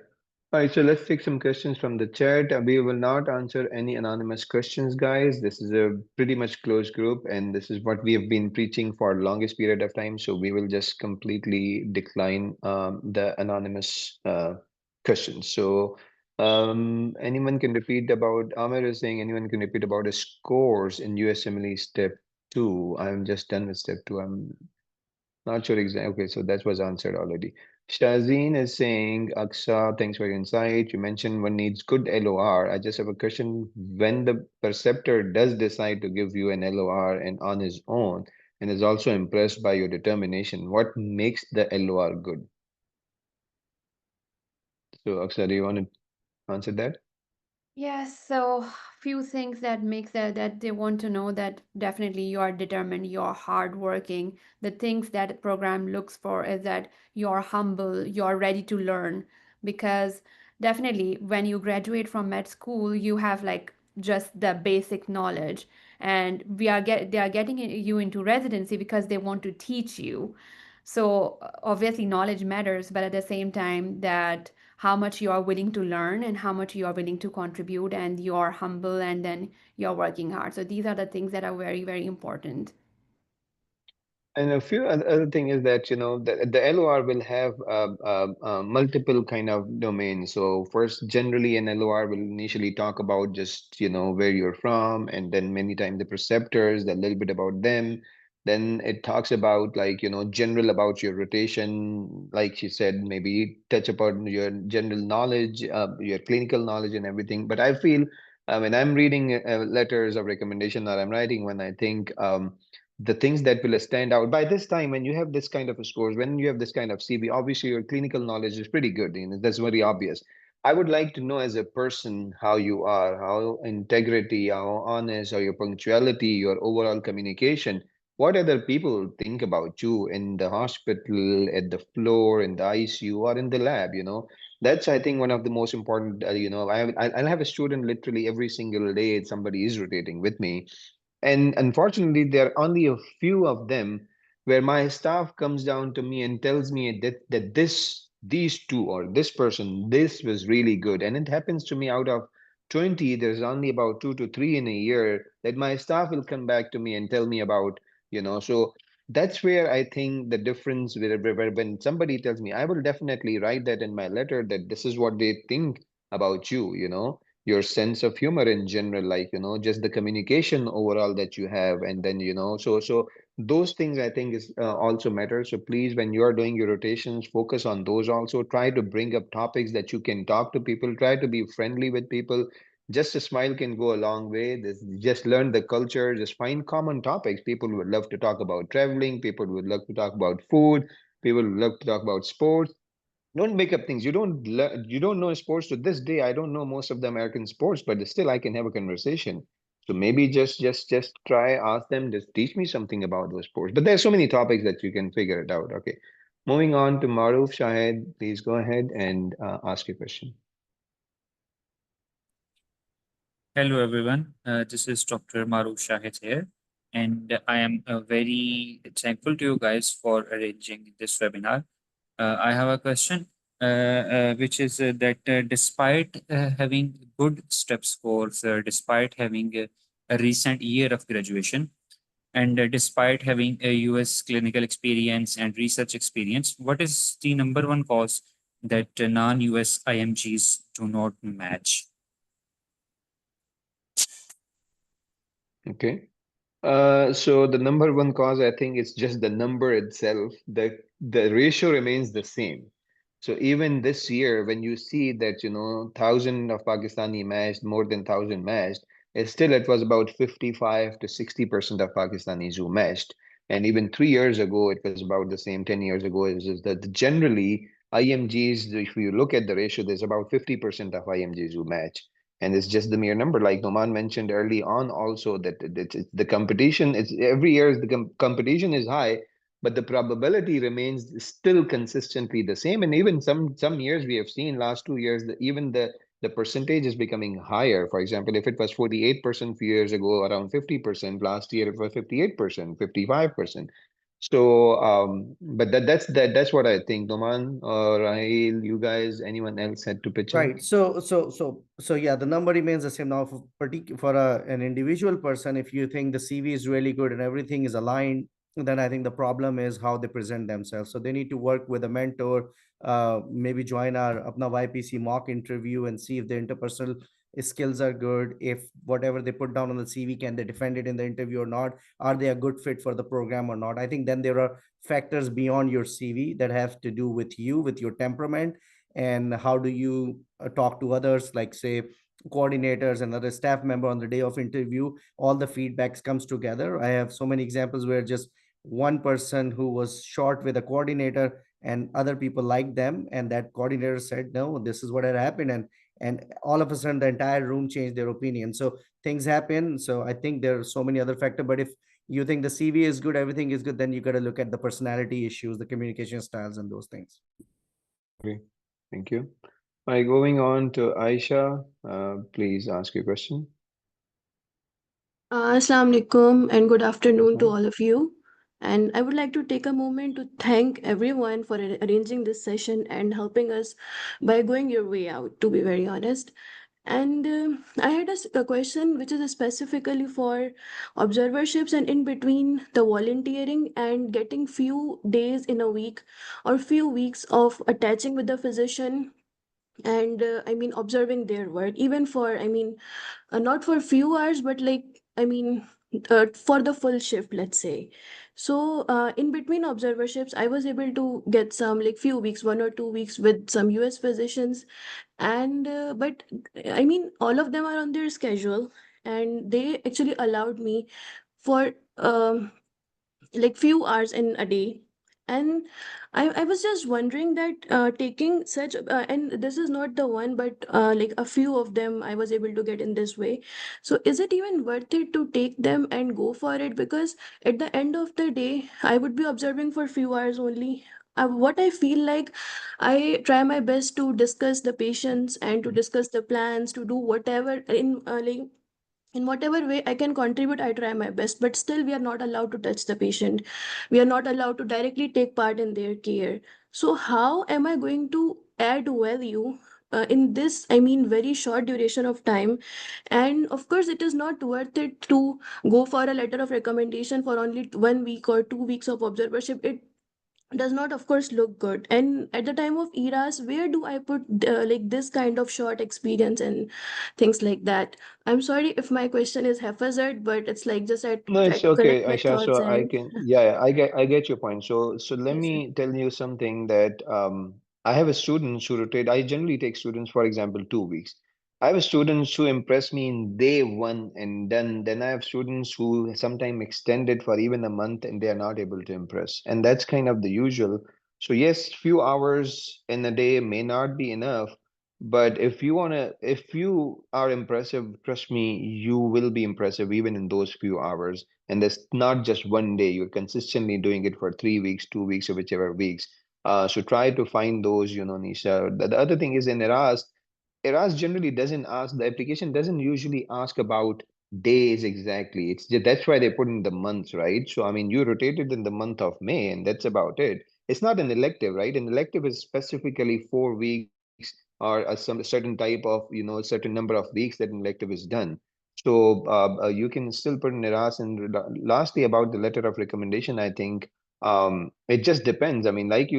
Speaker 1: All right, so let's take some questions from the chat. We will not answer any anonymous questions, guys. This is a pretty much closed group, and this is what we have been preaching for longest period of time. So we will just completely decline the anonymous questions. So anyone can repeat about, Amir is saying anyone can repeat about the scores in USMLE step 2. I'm just done with step 2. I'm not sure exactly. Okay, so that was answered already. Shazeen is saying, Aksa, thanks for your insight. You mentioned one needs good LOR. I just have a question. When the preceptor does decide to give you an LOR and on his own, and is also impressed by your determination, what makes the LOR good? So, Aksa, do you want to answer that?
Speaker 4: Yes, so few things that makes that they want to know that definitely you are determined, you're hardworking. The things that program looks for is that you're humble, you're ready to learn. Because definitely when you graduate from med school, you have like just the basic knowledge, and they are getting you into residency because they want to teach you. So obviously knowledge matters, but at the same time that how much you are willing to learn and how much you are willing to contribute, and you're humble, and then you're working hard. So these are the things that are very, very important.
Speaker 1: And a few other thing is that the LOR will have multiple kind of domains. So first, generally, an LOR will initially talk about just where you're from, and then many times the preceptors, a little bit about them. Then it talks about like general about your rotation, like she said, maybe touch upon your general knowledge, your clinical knowledge, and everything. But I feel when I'm reading letters of recommendation that I'm writing, when I think. The things that will stand out by this time when you have this kind of a scores, when you have this kind of CV, obviously your clinical knowledge is pretty good. That's very obvious. I would like to know as a person how you are, how integrity, how honest, how your punctuality, your overall communication. What other people think about you in the hospital, at the floor, in the ICU, or in the lab? That's I think one of the most important. I'll have a student literally every single day. Somebody is rotating with me, and unfortunately, there are only a few of them where my staff comes down to me and tells me that these two or this person, this was really good. And it happens to me out of 20, there's only about 2 to 3 in a year that my staff will come back to me and tell me about, so that's where I think the difference where when somebody tells me, I will definitely write that in my letter that this is what they think about you, your sense of humor in general, like just the communication overall that you have, and then so those things I think is also matter. So please, when you are doing your rotations, focus on those. Also try to bring up topics that you can talk to people, try to be friendly with people. Just a smile can go a long way. Just learn the culture, just find common topics. People would love to talk about traveling, people would love to talk about food, people would love to talk about sports. Don't make up things. You don't know sports. To this day I don't know most of the American sports, but still I can have a conversation. So maybe just try, ask them, just teach me something about those sports. But there's so many topics that you can figure it out. Okay, moving on to Maruf Shahed, please go ahead and ask your question.
Speaker 8: Hello, everyone. This is Dr. Maruf Shahid here, and I am very thankful to you guys for arranging this webinar. I have a question. which is that despite having good step scores, despite having a recent year of graduation, and despite having a US clinical experience and research experience, what is the number one cause that non-US IMGs do not match?
Speaker 1: Okay. So the number one cause, I think, is just the number itself. The ratio remains the same. So even this year, when you see that, 1,000 of Pakistani matched, more than 1,000 matched, it was about 55 to 60% of Pakistanis who matched. And even 3 years ago, it was about the same. 10 years ago, is that generally IMGs, if you look at the ratio, there's about 50% of IMGs who match, and it's just the mere number, like Noman mentioned early on also, that the competition is every year, the competition is high, but the probability remains still consistently the same. And even some years we have seen, last 2 years, that even the percentage is becoming higher. For example, if it was 48% few years ago, around 50%, last year it was 58%, 55%. So but that's what I think. Noman or Rahil, you guys, anyone else had to pitch in?
Speaker 3: Right. So yeah, the number remains the same now for an individual person. If you think the CV is really good and everything is aligned, then I think the problem is how they present themselves. So they need to work with a mentor, maybe join our Apna YPC mock interview and see if the interpersonal skills are good. If whatever they put down on the CV, can they defend it in the interview or not? Are they a good fit for the program or not? I think then there are factors beyond your CV that have to do with you, with your temperament, and how do you talk to others, like say coordinators and other staff member on the day of interview. All the feedbacks comes together. I have so many examples where just one person who was short with a coordinator and other people liked them, and that coordinator said no, this is what had happened, and all of a sudden the entire room changed their opinion. So things happen. So I think there are so many other factors, but if you think the CV is good, everything is good, then you got to look at the personality issues, the communication styles, and those things.
Speaker 1: Okay, thank you. By going on to Aisha, please ask your question.
Speaker 9: Assalamu alaikum and good afternoon to
Speaker 1: Mhm.
Speaker 9: all of you. And I would like to take a moment to thank everyone for arranging this session and helping us by going your way out, to be very honest. And I had a question which is specifically for observerships and in between the volunteering and getting few days in a week or few weeks of attaching with the physician and I mean observing their work even for not for few hours but like for the full shift, let's say. So in between observerships I was able to get some like few weeks, 1 or 2 weeks with some US physicians, and but I mean all of them are on their schedule and they actually allowed me for like few hours in a day. And I was just wondering that taking such and this is not the one but like a few of them I was able to get in this way. So is it even worth it to take them and go for it? Because at the end of the day I would be observing for few hours only. What I feel like, I try my best to discuss the patients and to discuss the plans, to do whatever in like in whatever way I can contribute, I try my best. But still, we are not allowed to touch the patient. We are not allowed to directly take part in their care. So, how am I going to add value in this, very short duration of time? And of course, it is not worth it to go for a letter of recommendation for only 1 week or 2 weeks of observership. It does not of course look good. And at the time of eras, where do I put like this kind of short experience and things like that? I'm sorry if my question is haphazard, but it's like just I
Speaker 1: No,
Speaker 9: try
Speaker 1: it's
Speaker 9: to
Speaker 1: okay,
Speaker 9: collect my
Speaker 1: Aisha.
Speaker 9: thoughts
Speaker 1: So I
Speaker 9: and
Speaker 1: can, yeah, I get your point. So let
Speaker 9: yes sir.
Speaker 1: me tell you something that I have a students who rotate. I generally take students, for example, 2 weeks. I have students who impress me in day one, and then I have students who sometimes extend it for even a month, and they are not able to impress. And that's kind of the usual. So yes, few hours in a day may not be enough, but if you are impressive, trust me, you will be impressive even in those few hours. And that's not just one day. You're consistently doing it for 3 weeks, 2 weeks, or whichever weeks. So try to find those, Nisha. The other thing is in ERAS generally doesn't ask, the application doesn't usually ask about days exactly. It's just, that's why they put in the months, right? So I mean, you rotated in the month of May, and that's about it. it's not an elective, right? An elective is specifically 4 weeks or some certain type of, certain number of weeks that an elective is done. So you can still put an ERAS. And lastly, about the letter of recommendation, I think it just depends. I mean, like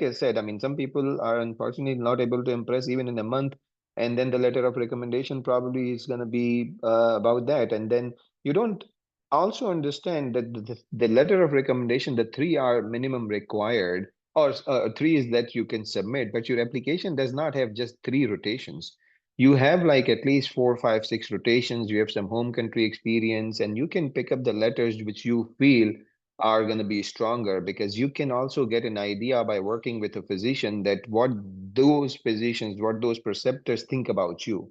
Speaker 1: I said, I mean, some people are unfortunately not able to impress even in a month, and then the letter of recommendation probably is going to be about that. And then you don't also understand that the letter of recommendation, the 3 are minimum required, or 3 is that you can submit, but your application does not have just 3 rotations. You have like at least 4, 5, 6 rotations. You have some home country experience, and you can pick up the letters which you feel are going to be stronger, because you can also get an idea by working with a physician that what those physicians, what those preceptors think about you,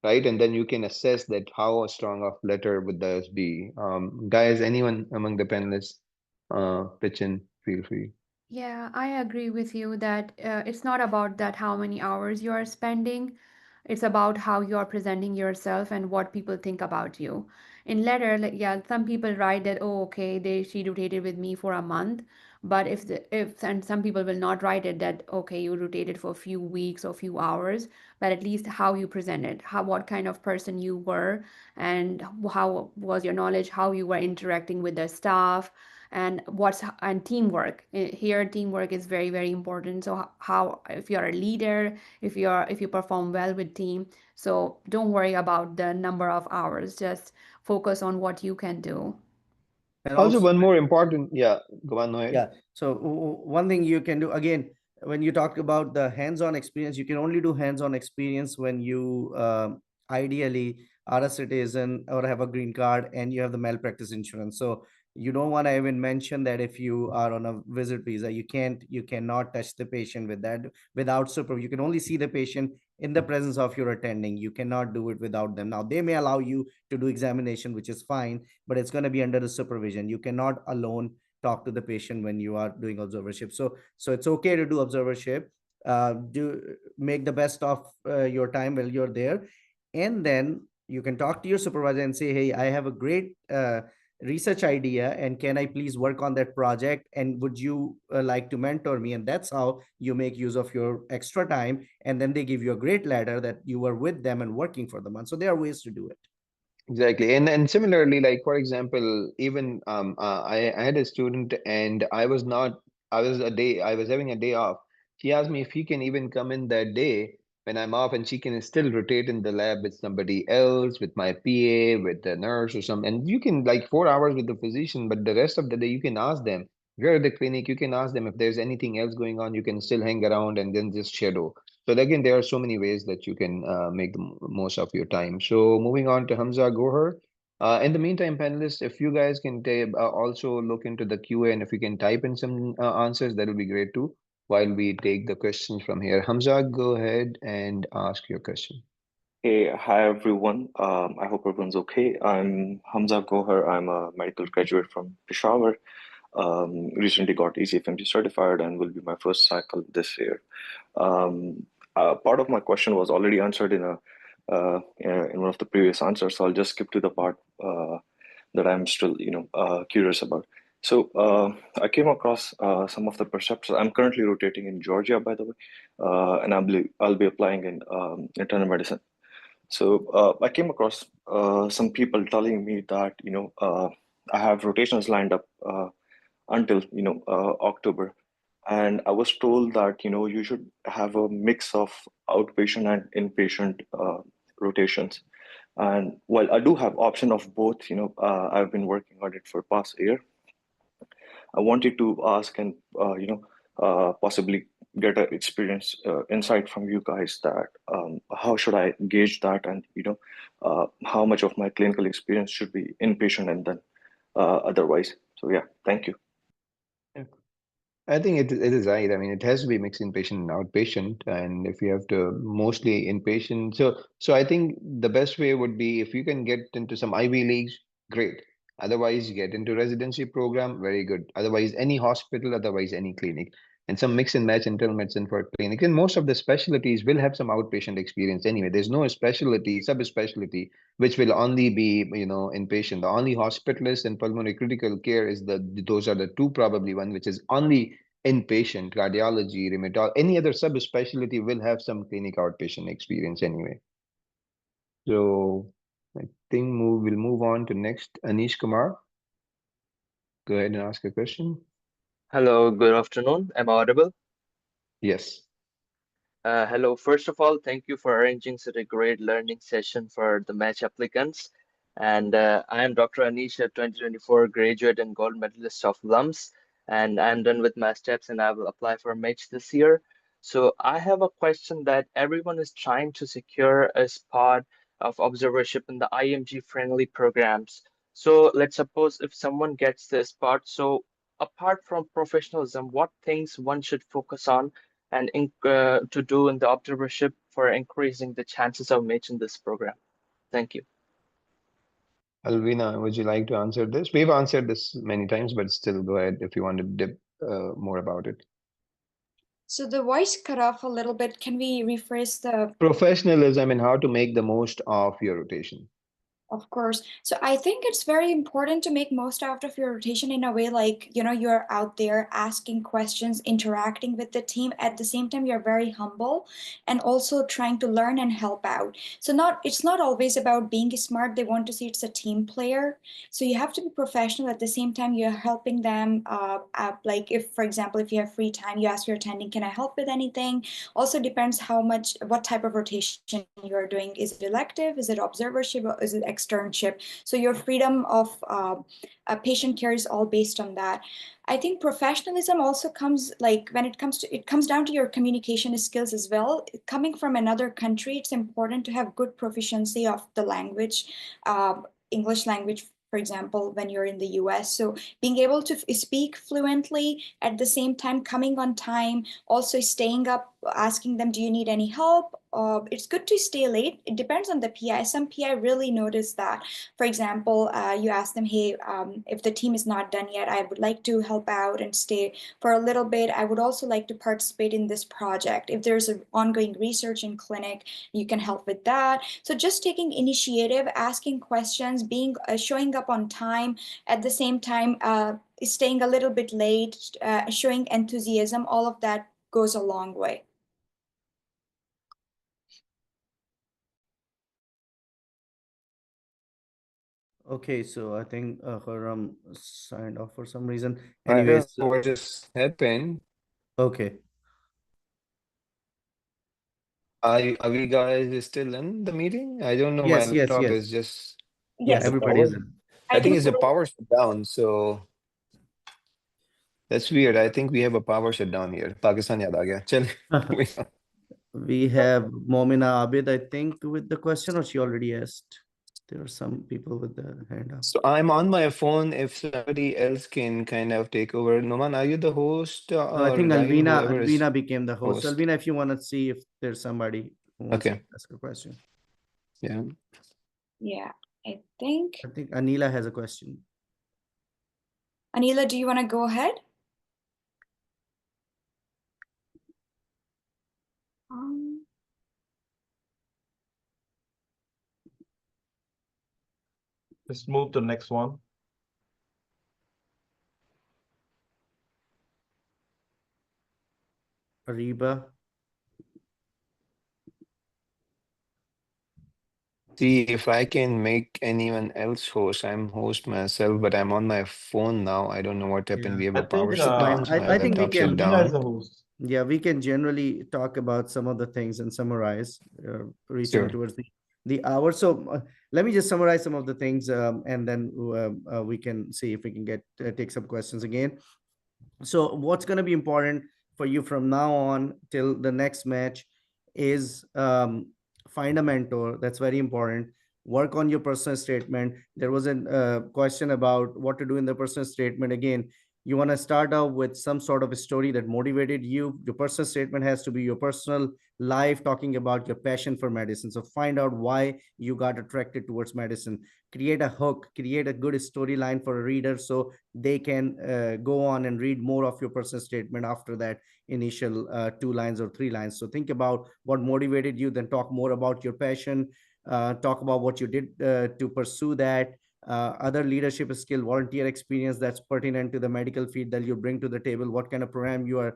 Speaker 1: right? And then you can assess that how strong of letter would those be. Guys, anyone among the panelists pitch in, feel free.
Speaker 4: Yeah, I agree with you that it's not about that how many hours you are spending. It's about how you are presenting yourself and what people think about you. In letter, like, yeah, some people write that, oh, okay, she rotated with me for a month. But if and some people will not write it that, okay, you rotated for a few weeks or few hours, but at least how you presented, how what kind of person you were, and how was your knowledge, how you were interacting with the staff, and teamwork. Here teamwork is very, very important. So how, if you're a leader, if you perform well with team, so don't worry about the number of hours, just focus on what you can do.
Speaker 3: And
Speaker 1: Also,
Speaker 3: also,
Speaker 1: one more important, yeah, go on, Noel.
Speaker 3: yeah. So one thing you can do again, when you talk about the hands-on experience, you can only do hands-on experience when you ideally are a citizen or have a green card and you have the malpractice insurance. So you don't want to even mention that if you are on a visit visa, you cannot touch the patient with that without supervision. You can only see the patient in the presence of your attending. You cannot do it without them. Now they may allow you to do examination, which is fine, but it's going to be under the supervision. You cannot alone talk to the patient when you are doing observership. So it's okay to do observership. Do make the best of your time while you're there, and then you can talk to your supervisor and say, hey, I have a great research idea, and can I please work on that project, and would you like to mentor me? And that's how you make use of your extra time, and then they give you a great letter that you were with them and working for the month. So there are ways to do it.
Speaker 1: Exactly. And similarly, like for example, even I had a student, and I was having a day off. She asked me if he can even come in that day when I'm off, and she can still rotate in the lab with somebody else, with my PA, with the nurse or something. And you can like 4 hours with the physician, but the rest of the day you can ask them. If you're at the clinic, you can ask them if there's anything else going on. You can still hang around and then just shadow. So again, there are so many ways that you can make the most of your time. So moving on to Hamza Gohar. In the meantime, panelists, if you guys can also look into the QA, and if you can type in some answers, that will be great too, while we take the questions from here. Hamza, go ahead and ask your question.
Speaker 10: Hey, hi everyone. I hope everyone's okay. I'm Hamza Gohar. I'm a medical graduate from Peshawar. Recently got ECFMG certified and will be my first cycle this year. Part of my question was already answered in one of the previous answers, so I'll just skip to the part that I'm still curious about. So I came across some of the perceptions. I'm currently rotating in Georgia, by the way, and I'll be applying in internal medicine. So I came across some people telling me that I have rotations lined up until October, and I was told that you should have a mix of outpatient and inpatient rotations. And while I do have option of both, I've been working on it for past year. I wanted to ask and possibly get an experience insight from you guys that how should I gauge that, and how much of my clinical experience should be inpatient and then otherwise. So yeah, thank you.
Speaker 1: I think it is right. I mean, it has to be mixed inpatient and outpatient, and if you have to mostly inpatient, so I think the best way would be if you can get into some Ivy Leagues, great. Otherwise, get into residency program, very good. Otherwise, any hospital, otherwise any clinic, and some mix and match internal medicine for clinic. And most of the specialties will have some outpatient experience anyway. There's no specialty, subspecialty, which will only be inpatient. The only hospitalist and pulmonary critical care is those are the two probably one which is only inpatient, cardiology, rheumatology, any other subspecialty will have some clinic outpatient experience anyway. So I think we'll move on to next, Anish Kumar. Go ahead and ask a question.
Speaker 11: Hello, good afternoon. Am I audible?
Speaker 1: Yes.
Speaker 11: Hello. First of all, thank you for arranging such a great learning session for the match applicants. And I am Dr. Anisha, 2024 graduate and gold medalist of LUMS, and I'm done with my steps and I will apply for match this year. So I have a question that everyone is trying to secure a spot of observership in the IMG friendly programs. So let's suppose if someone gets the spot, so apart from professionalism, what things one should focus on and to do in the observership for increasing the chances of match in this program? Thank you.
Speaker 1: Alvina, would you like to answer this? We've answered this many times, but still go ahead if you want to dip more about it.
Speaker 5: So the voice cut off a little bit. Can we rephrase the
Speaker 1: Professionalism and how to make the most of your rotation.
Speaker 5: Of course. So I think it's very important to make most out of your rotation in a way like, you're out there asking questions, interacting with the team. At the same time, you're very humble and also trying to learn and help out. So it's not always about being smart. They want to see it's a team player. So you have to be professional. At the same time, you're helping them. Like if, for example, if you have free time, you ask your attending, can I help with anything? Also depends what type of rotation you're doing. Is it elective? Is it observership? Or is it externship? So your freedom of patient care is all based on that. I think professionalism also comes when it comes down to your communication skills as well. Coming from another country, it's important to have good proficiency of the language, English language, for example, when you're in the US. So being able to speak fluently, at the same time coming on time, also staying up, asking them, do you need any help? It's good to stay late. It depends on the PI. Some PI really notice that. For example, you ask them, hey, if the team is not done yet, I would like to help out and stay for a little bit. I would also like to participate in this project. If there's an ongoing research in clinic, you can help with that. So just taking initiative, asking questions, showing up on time, at the same time, staying a little bit late, showing enthusiasm, all of that goes a long way.
Speaker 3: Okay, so I think Khurram signed off for some reason.
Speaker 1: I don't
Speaker 3: Anyways,
Speaker 1: know what just happened.
Speaker 3: okay.
Speaker 1: Are we guys still in the meeting? I don't know. My
Speaker 3: Yes, yes,
Speaker 1: laptop
Speaker 3: yes.
Speaker 1: is just
Speaker 3: Yeah,
Speaker 5: Yes,
Speaker 1: the
Speaker 3: everybody
Speaker 1: power.
Speaker 3: is in.
Speaker 1: I think it's a power shutdown. So that's weird. I think we have a power shutdown here. Pakistan yaad aa gaya. Chal.
Speaker 3: We have Momina Abid, I think, with the question, or she already asked. There are some people with the hand up.
Speaker 1: So I'm on my phone. If somebody else can kind of take over. Noman, are you the host
Speaker 3: So I
Speaker 1: or
Speaker 3: think
Speaker 1: Rahim, whoever is
Speaker 3: Alvina became the host.
Speaker 1: host?
Speaker 3: Alvina, if you want to see if there's somebody who wants to
Speaker 1: Okay.
Speaker 3: ask a question.
Speaker 1: Yeah.
Speaker 5: Yeah, I think.
Speaker 3: I think Anila has a question.
Speaker 5: Anila, do you want to go ahead?
Speaker 2: Let's move to the next one.
Speaker 3: Ariba.
Speaker 1: See if I can make anyone else host. I'm host myself, but I'm on my phone now. I don't know what happened. We have
Speaker 2: I
Speaker 1: a power
Speaker 2: think
Speaker 3: It's fine.
Speaker 1: shutdown, so my
Speaker 3: I think we
Speaker 1: laptop shut
Speaker 3: can,
Speaker 2: Alvina is
Speaker 1: down.
Speaker 2: the host.
Speaker 3: yeah, we can generally talk about some of the things and summarize, reaching
Speaker 1: Sure.
Speaker 3: towards the hour. So let me just summarize some of the things, and then we can see if we can take some questions again. So what's going to be important for you from now on till the next match is find a mentor. That's very important. Work on your personal statement. There was a question about what to do in the personal statement. Again, you want to start out with some sort of a story that motivated you. Your personal statement has to be your personal life, talking about your passion for medicine. So find out why you got attracted towards medicine. Create a hook, create a good storyline for a reader so they can go on and read more of your personal statement after that initial 2 lines or 3 lines. So think about what motivated you, then talk more about your passion, talk about what you did to pursue that, other leadership skill, volunteer experience that's pertinent to the medical field that you bring to the table, what kind of program you are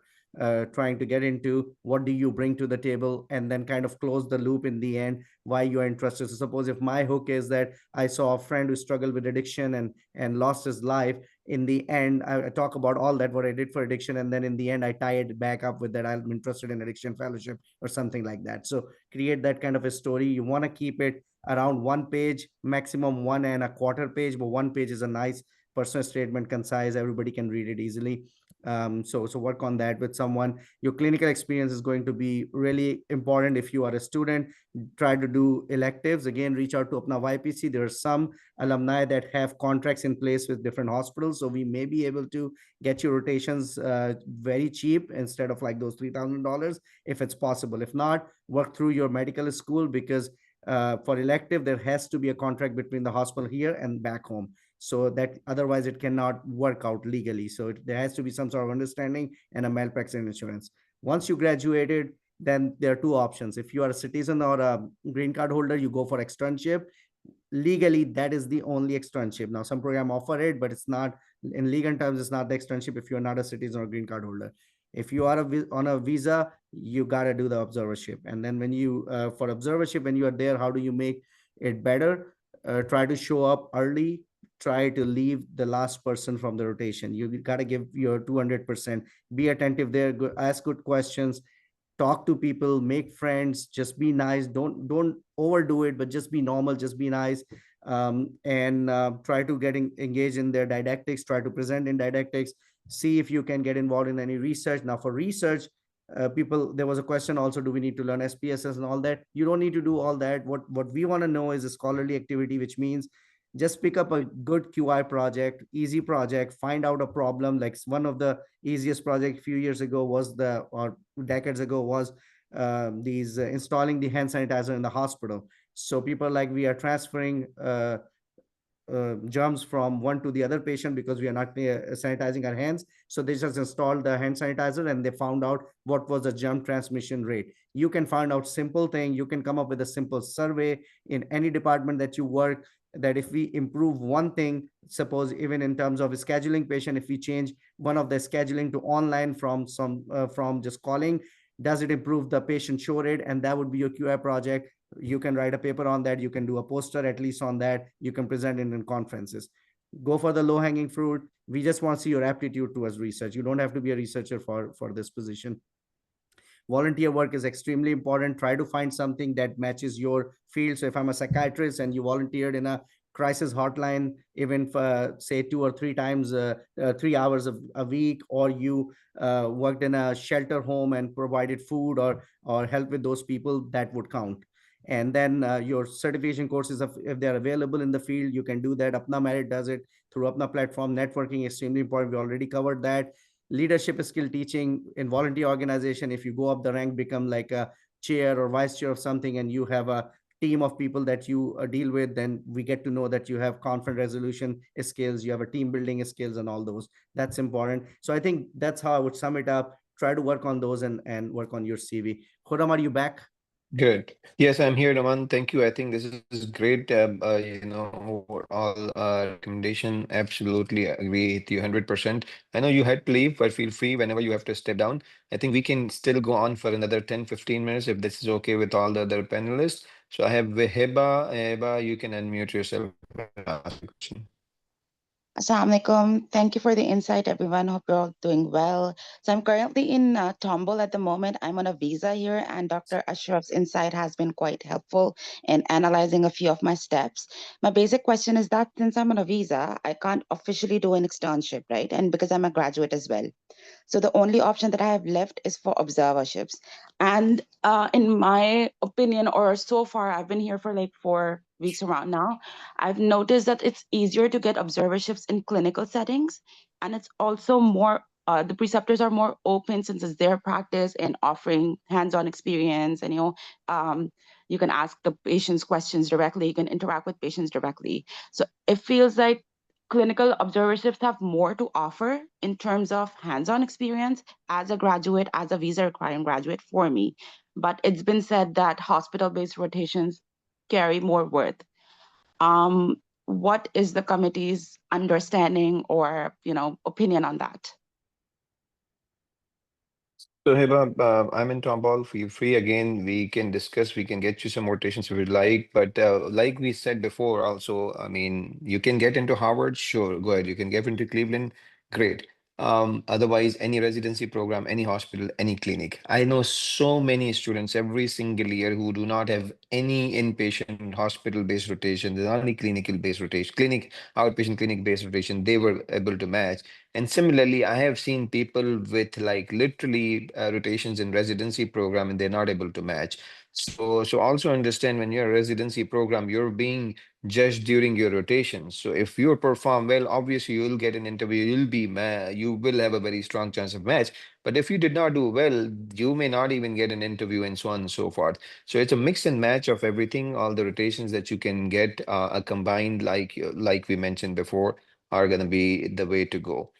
Speaker 3: trying to get into, what do you bring to the table, and then kind of close the loop in the end, why you are interested. So suppose if my hook is that I saw a friend who struggled with addiction and lost his life, in the end I talk about all that what I did for addiction, and then in the end I tie it back up with that I'm interested in addiction fellowship or something like that. So create that kind of a story. You want to keep it around 1 page, maximum 1.25 page, but 1 page is a nice personal statement, concise, everybody can read it easily. So work on that with someone. Your clinical experience is going to be really important. If you are a student, try to do electives. Again, reach out to APPNA YPC. There are some alumni that have contracts in place with different hospitals, so we may be able to get your rotations very cheap instead of like those $3,000 if it's possible. If not, work through your medical school, because for elective there has to be a contract between the hospital here and back home, so that otherwise it cannot work out legally. So there has to be some sort of understanding and a malpractice insurance. Once you graduated, then there are two options. If you are a citizen or a green card holder, you go for externship. Legally, that is the only externship. Now some program offer it, but it's not, in legal terms it's not the externship if you're not a citizen or green card holder. If you are on a visa, you got to do the observership. And then when you for observership, when you are there, how do you make it better? Try to show up early, try to leave the last person from the rotation. You got to give your 200%. Be attentive there, ask good questions, talk to people, make friends, just be nice. Don't overdo it, but just be normal, just be nice. And try to get engaged in their didactics, try to present in didactics, see if you can get involved in any research. Now for research, people, there was a question also, do we need to learn SPSS and all that? You don't need to do all that. What we want to know is a scholarly activity, which means just pick up a good QI project, easy project, find out a problem. Like one of the easiest project a few years ago was or decades ago was these installing the hand sanitizer in the hospital. So people like, we are transferring germs from one to the other patient because we are not sanitizing our hands. So they just installed the hand sanitizer and they found out what was the germ transmission rate. You can find out simple thing. You can come up with a simple survey in any department that you work, that if we improve one thing, suppose even in terms of scheduling patient, if we change one of the scheduling to online from just calling, does it improve the patient show rate? And that would be your QI project. You can write a paper on that, you can do a poster at least on that, you can present it in conferences. Go for the low hanging fruit. We just want to see your aptitude towards research. You don't have to be a researcher for this position. Volunteer work is extremely important. Try to find something that matches your field. So if I'm a psychiatrist and you volunteered in a crisis hotline, even for say 2 or 3 times 3 hours a week, or you worked in a shelter home and provided food or help with those people, that would count. And then your certification courses, if they're available in the field, you can do that. APPNA Merit does it through APPNA platform. Networking is extremely important, we already covered that. Leadership skill teaching in volunteer organization, if you go up the rank, become like a chair or vice chair of something, and you have a team of people that you deal with, then we get to know that you have conflict resolution skills, you have a team building skills and all those. That's important. So I think that's how I would sum it up. Try to work on those and work on your CV. Khurram, are you back?
Speaker 1: Good. Yes, I'm here, Naman. Thank you. I think this is great. Overall recommendation. Absolutely agree with you 100%. I know you had to leave, but feel free whenever you have to step down. I think we can still go on for another 10, 15 minutes if this is okay with all the other panelists. So I have Heba. Heba, you can unmute yourself and ask your question.
Speaker 12: Assalamualaikum. Thank you for the insight, everyone. Hope you're all doing well. So I'm currently in Tombol at the moment. I'm on a visa here, and Dr. Ashraf's insight has been quite helpful in analyzing a few of my steps. My basic question is that since I'm on a visa, I can't officially do an externship, right? And because I'm a graduate as well. So the only option that I have left is for observerships. And in my opinion, or so far, I've been here for like 4 weeks around now, I've noticed that it's easier to get observerships in clinical settings. And it's also more, the preceptors are more open since it's their practice and offering hands-on experience. And, you can ask the patients questions directly, you can interact with patients directly. So it feels like clinical observerships have more to offer in terms of hands-on experience as a graduate, as a visa requiring graduate for me. But it's been said that hospital-based rotations carry more worth. what is the committee's understanding or, opinion on that?
Speaker 1: So, Heba, I'm in Tomball. Feel free again. We can discuss. We can get you some rotations if you'd like. But like we said before, also, I mean, you can get into Harvard. Sure, go ahead. You can get into Cleveland. Great. Otherwise, any residency program, any hospital, any clinic. I know so many students every single year who do not have any inpatient hospital-based rotation. There's only clinical-based rotation, outpatient clinic-based rotation. They were able to match. And similarly, I have seen people with like literally rotations in residency program and they're not able to match. So also understand when you're a residency program, you're being judged during your rotation. So if you perform well, obviously you'll get an interview, you will have a very strong chance of match. But if you did not do well, you may not even get an interview and so on and so forth. So it's a mix and match of everything, all the rotations that you can get, a combined like we mentioned before, are going to be the way to go.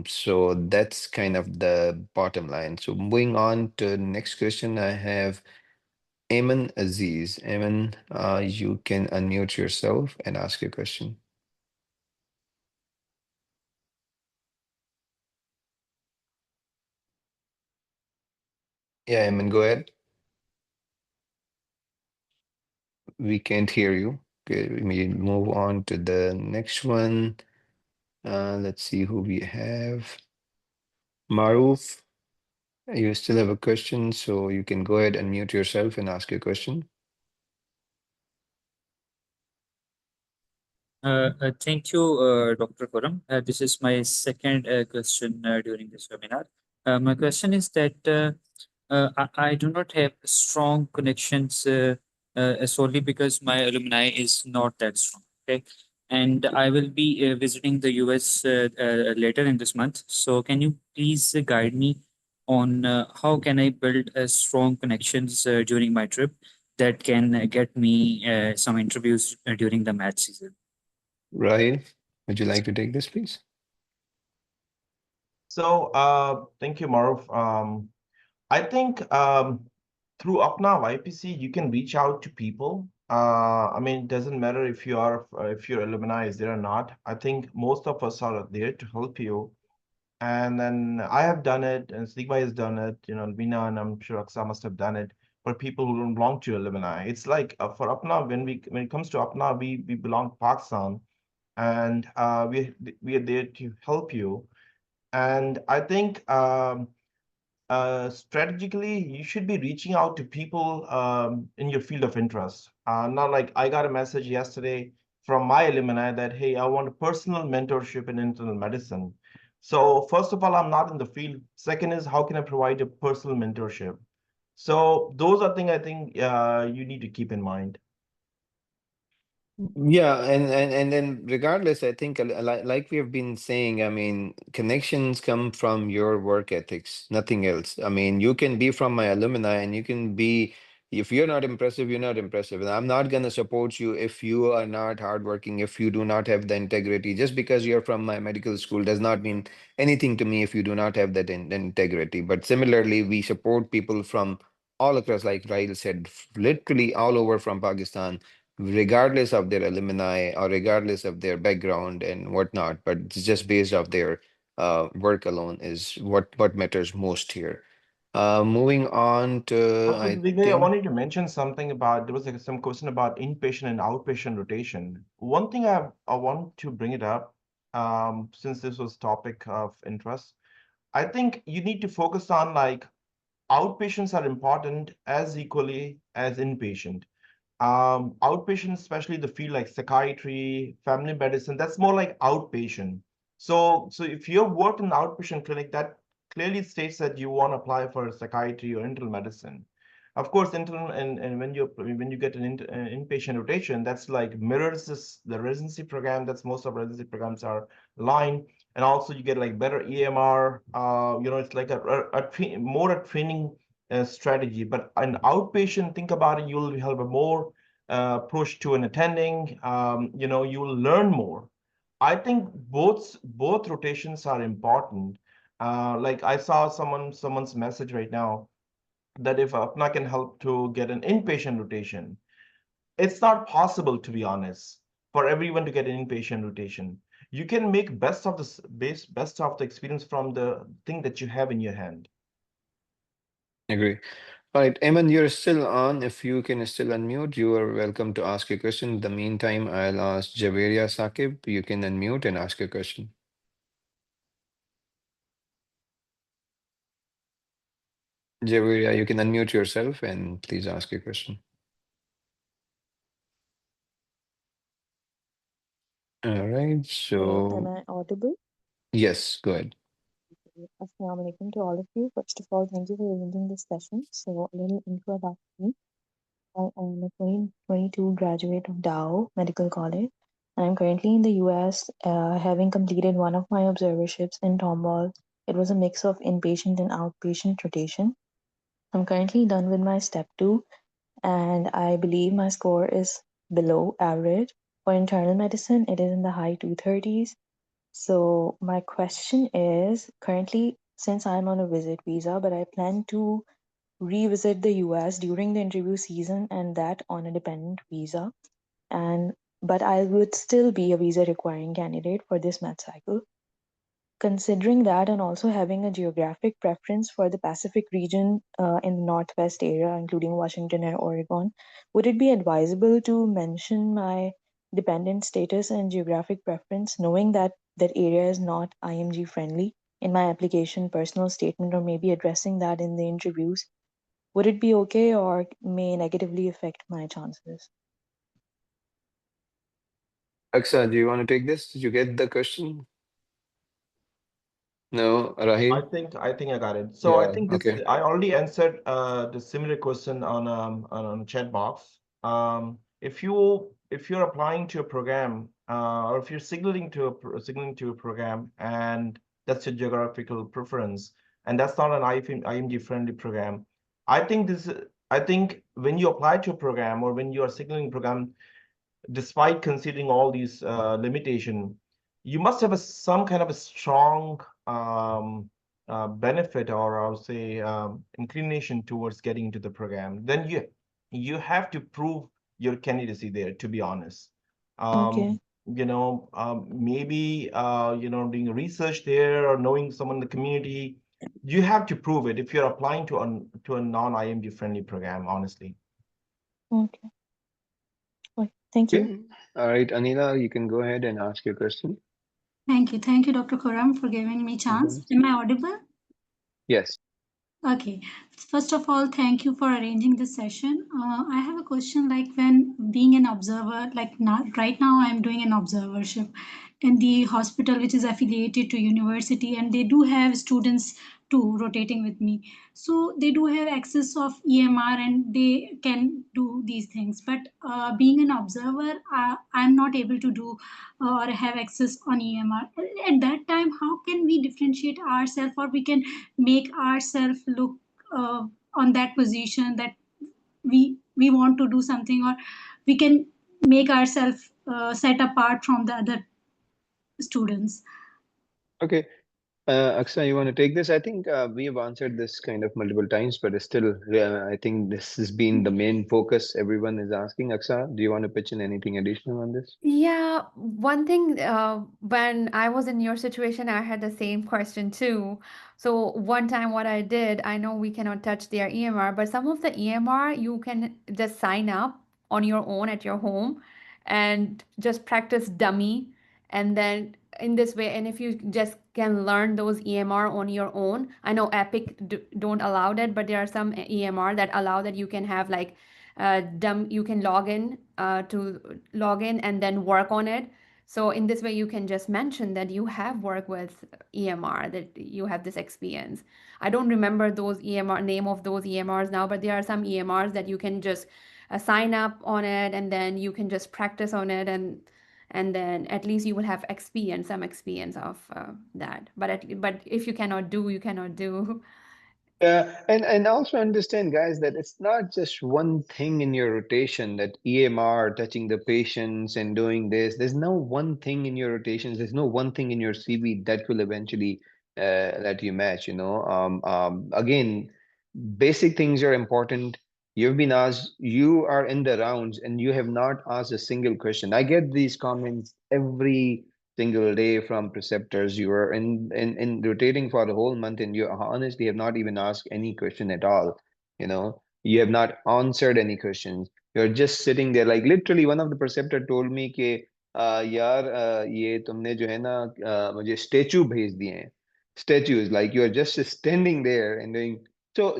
Speaker 1: So that's kind of the bottom line. So moving on to the next question, I have Ayman Aziz. Ayman, you can unmute yourself and ask your question. Yeah, Ayman, go ahead. We can't hear you. Okay, we move on to the next one. Let's see who we have. Maruf, you still have a question, so you can go ahead and mute yourself and ask your question.
Speaker 8: Thank you, Dr. Khurram. This is my second question during this webinar. My question is that I do not have strong connections solely because my alumni is not that strong. Okay. And I will be visiting the US later in this month. So can you please guide me on how can I build strong connections during my trip that can get me some interviews during the match season?
Speaker 1: Rahil, would you like to take this, please?
Speaker 2: So thank you, Maruf. I think through APPNA YPC, you can reach out to people. I mean, it doesn't matter if your alumni is there or not. I think most of us are there to help you. And then I have done it, and Sigma has done it. Vina and I'm sure Aksa must have done it for people who don't belong to alumni. It's like for APPNA, when it comes to APPNA, we belong to Pakistan, and we are there to help you. And I think strategically, you should be reaching out to people in your field of interest. Not like I got a message yesterday from my alumni that, hey, I want a personal mentorship in internal medicine. So first of all, I'm not in the field. Second is, how can I provide a personal mentorship? So those are things I think you need to keep in mind.
Speaker 1: Yeah, and then regardless, I think like we have been saying, I mean, connections come from your work ethics, nothing else. I mean, you can be from my alumni and you can be, if you're not impressive, you're not impressive. And I'm not going to support you if you are not hardworking, if you do not have the integrity. Just because you're from my medical school does not mean anything to me if you do not have that integrity. But similarly, we support people from all across, like Rahil said, literally all over from Pakistan, regardless of their alumni or regardless of their background and whatnot, but it's just based off their work alone is what matters most here. Moving on to,
Speaker 2: Also,
Speaker 1: I
Speaker 2: Vijay, I
Speaker 1: think,
Speaker 2: wanted to mention something about, there was like some question about inpatient and outpatient rotation. One thing I want to bring it up, since this was topic of interest, I think you need to focus on like outpatients are important as equally as inpatient. Outpatient, especially the field like psychiatry, family medicine, that's more like outpatient. So if you've worked in outpatient clinic, that clearly states that you want to apply for psychiatry or internal medicine. Of course, internal and when you get an inpatient rotation, that's like mirrors the residency program. That's most of residency programs are aligned, and also you get like better EMR. It's like more a training strategy. But an outpatient, think about it, you'll have a more push to an attending. You will learn more. I think both rotations are important. Like I saw someone's message right now that if APNA can help to get an inpatient rotation, it's not possible, to be honest. for everyone to get an inpatient rotation. You can make best of the experience from the thing that you have in your hand.
Speaker 1: Agree. All right, Eamon, you're still on. If you can still unmute, you are welcome to ask a question. In the meantime, I'll ask Javeria Saqib. You can unmute and ask a question. Javeria, you can unmute yourself and please ask a question. All right,
Speaker 13: Hello, am
Speaker 1: so
Speaker 13: I audible?
Speaker 1: yes, go ahead.
Speaker 13: Assalamu alaikum to all of you. First of all, thank you for arranging this session. So, a little intro about me. I am a 2022 graduate of Dow Medical College. I'm currently in the US, having completed one of my observerships in Tomball. It was a mix of inpatient and outpatient rotation. I'm currently done with my step 2, and I believe my score is below average. For internal medicine, it is in the high 230s. So my question is, currently, since I'm on a visit visa, but I plan to revisit the US during the interview season and that on a dependent visa. But I would still be a visa requiring candidate for this math cycle. Considering that and also having a geographic preference for the Pacific region in the Northwest area, including Washington and Oregon, would it be advisable to mention my dependent status and geographic preference, knowing that that area is not IMG friendly in my application, personal statement, or maybe addressing that in the interviews? Would it be okay or may negatively affect my chances?
Speaker 1: Aksa, do you want to take this? Did you get the question? No,
Speaker 2: I
Speaker 1: Rahim?
Speaker 2: think I got it. So I
Speaker 1: Yeah,
Speaker 2: think this
Speaker 1: okay.
Speaker 2: I already answered the similar question on chat box. If you're applying to a program or if you're signaling to a program and that's your geographical preference and that's not an IMG friendly program, I think when you apply to a program or when you are signaling program, despite considering all these limitation, you must have some kind of a strong benefit or I would say inclination towards getting into the program. Then you have to prove your candidacy there. To be honest,
Speaker 13: Okay.
Speaker 2: maybe doing research there or knowing someone in the community. You have to prove it if you're applying to a non-IMG friendly program. Honestly.
Speaker 13: Okay. Okay. Thank you.
Speaker 1: Okay. All right, Anila, you can go ahead and ask your question.
Speaker 14: Thank you. Thank you, Dr. Khurram, for giving me chance.
Speaker 1: Mhm.
Speaker 14: Am I audible?
Speaker 1: Yes.
Speaker 14: Okay. First of all, thank you for arranging this session. I have a question like when being an observer, like now, right now I'm doing an observership in the hospital which is affiliated to university and they do have students too rotating with me. So they do have access of EMR and they can do these things. But being an observer, I'm not able to do or have access on EMR. At that time, how can we differentiate ourselves or we can make ourselves look uh, on that position that we want to do something or we can make ourselves set apart from the other students.
Speaker 1: Okay. Aksa, you want to take this? I think we have answered this kind of multiple times, but it's still, I think this has been the main focus everyone is asking. Aksa, do you want to pitch in anything additional on this?
Speaker 4: Yeah, one thing, when I was in your situation, I had the same question too. So one time what I did, I know we cannot touch their EMR, but some of the EMR you can just sign up on your own at your home and just practice dummy. And then in this way, and if you just can learn those EMR on your own, I know Epic don't allow that, but there are some EMR that allow that you can have like you can log in and then work on it. So in this way you can just mention that you have worked with EMR, that you have this experience. I don't remember those EMR name of those EMRs now, but there are some EMRs that you can just sign up on it and then you can just practice on it, and then at least you will have experience, some experience of that. But if you cannot do, you cannot do.
Speaker 1: Yeah, and also understand, guys, that it's not just one thing in your rotation, that EMR, touching the patients and doing this. There's no one thing in your rotations. There's no one thing in your CV that will eventually let you match, you know. Again, basic things are important. You've been asked, you are in the rounds and you have not asked a single question. I get these comments every single day from preceptors. You are in rotating for the whole month and you honestly have not even asked any question at all. You have not answered any questions. You're just sitting there. Like literally one of the preceptor told me कि यार ये तुमने जो है ना मुझे statue भेज दिए हैं. Statues, like you are just standing there and doing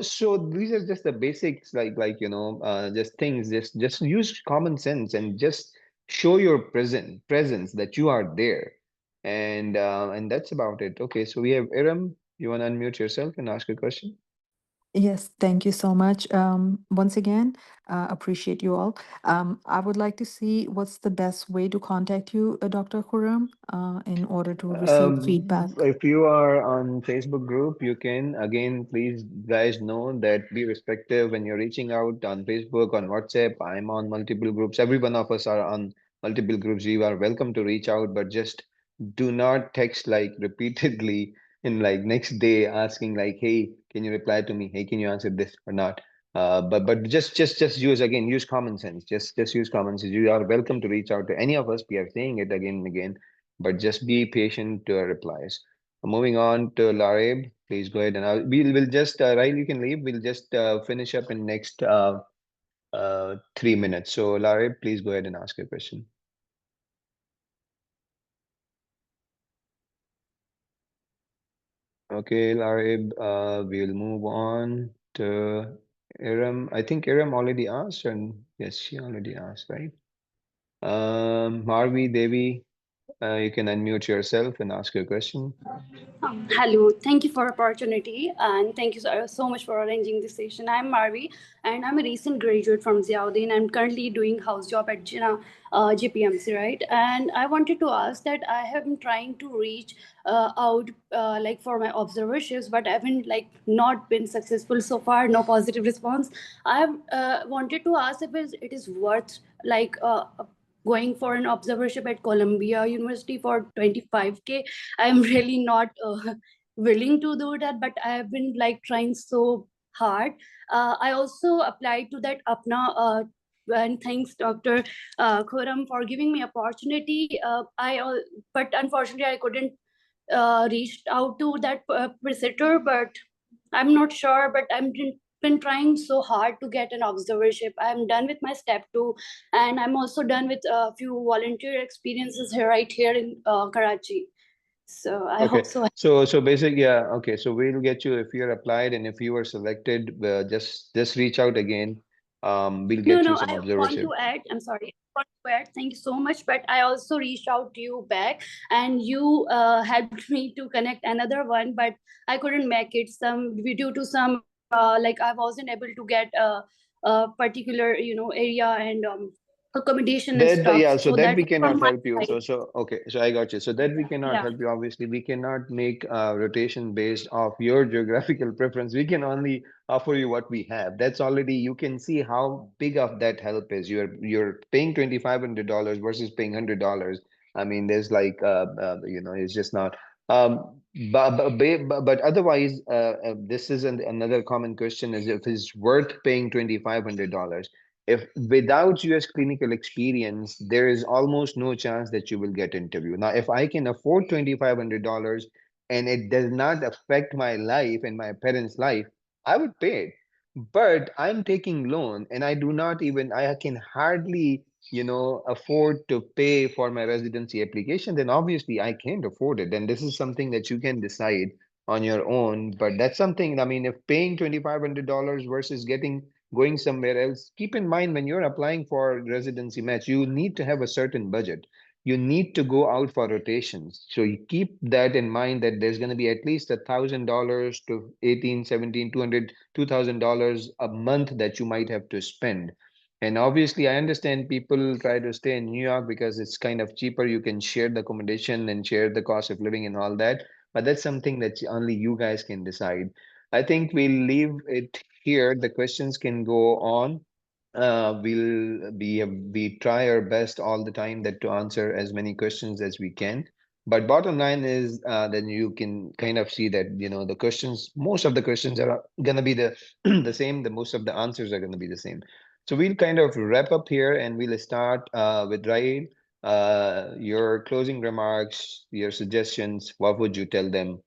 Speaker 1: so these are just the basics, like just things. Just use common sense and just show your presence that you are there, and that's about it. Okay, so we have Iram. You want to unmute yourself and ask a question?
Speaker 6: Yes, thank you so much. Once again, appreciate you all. I would like to see what's the best way to contact you, Dr. Khurram, in order to receive feedback.
Speaker 1: If you are on Facebook group, you can again, please guys know that be respectful when you're reaching out on Facebook, on WhatsApp. I'm on multiple groups. Every one of us are on multiple groups. You are welcome to reach out, but just do not text like repeatedly in like next day asking like, hey, can you reply to me? Hey, can you answer this or not? But just use common sense. Just use common sense. You are welcome to reach out to any of us. We are saying it again and again, but just be patient to our replies. Moving on to Larib, please go ahead and we'll just Rahil, you can leave. We'll just finish up in next 3 minutes. So Larib, please go ahead and ask your question. Okay, Larib, we'll move on to Iram. I think Iram already asked, and yes, she already asked, right? Marvi, Devi, you can unmute yourself and ask your question.
Speaker 15: Hello, thank you for opportunity and thank you so much for arranging this session. I'm Marvi and I'm a recent graduate from Ziauddin. I'm currently doing house job at GPMC, right? And I wanted to ask that I have been trying to reach out like for my observerships, but I haven't like not been successful so far. No positive response. I wanted to ask if it is worth like going for an observership at Columbia University for 25K. I'm really not willing to do that, but I have been like trying so hard. I also applied to that APPNA. And thanks, Dr. Khurram, for giving me opportunity. But unfortunately, I couldn't reach out to that preceptor. But I'm not sure. But I'm been trying so hard to get an observership. I'm done with my step 2, and I'm also done with a few volunteer experiences here right here in Karachi. So I
Speaker 1: Okay,
Speaker 15: hope so.
Speaker 1: so basically, yeah. Okay, so we'll get you if you're applied and if you were selected. Just reach out again. We'll
Speaker 15: No,
Speaker 1: get you
Speaker 15: no,
Speaker 1: some
Speaker 15: I want
Speaker 1: observership.
Speaker 15: to add, I'm sorry, I want to add, thank you so much, but I also reached out to you back and you helped me to connect another one, but I couldn't make it due to some, like I wasn't able to get a particular, area and accommodation and
Speaker 1: That
Speaker 15: stuff.
Speaker 1: yeah, so
Speaker 15: So
Speaker 1: that
Speaker 15: that
Speaker 1: we
Speaker 15: was from
Speaker 1: cannot
Speaker 15: my
Speaker 1: help you.
Speaker 15: side.
Speaker 1: So okay, so I got you. So that we cannot
Speaker 15: Yeah.
Speaker 1: help you. Obviously, we cannot make rotation based off your geographical preference. We can only offer you what we have. That's already you can see how big of that help is. You're paying $2,500 versus paying $100. I mean, there's like it's just not. But otherwise, this is another common question: is if it's worth paying $2,500. If without US clinical experience, there is almost no chance that you will get interview. Now, if I can afford $2,500 and it does not affect my life and my parents' life, I would pay it. But I'm taking loan and I do not even, I can hardly, afford to pay for my residency application, then obviously I can't afford it. And this is something that you can decide on your own. But that's something, I mean, if paying $2,500 versus going somewhere else, keep in mind when you're applying for residency match, you need to have a certain budget. You need to go out for rotations. So you keep that in mind that there's going to be at least $1,000 to 18, 17, 200, $2,000 a month that you might have to spend. And obviously, I understand people try to stay in New York because it's kind of cheaper. You can share the accommodation and share the cost of living and all that. But that's something that only you guys can decide. I think we'll leave it here. The questions can go on. We try our best all the time that to answer as many questions as we can. But bottom line is then you can kind of see that the questions, most of the questions are gonna be the the same. The most of the answers are gonna be the same. So we'll kind of wrap up here, and we'll start with Raid. Your closing remarks, your suggestions. What would you tell them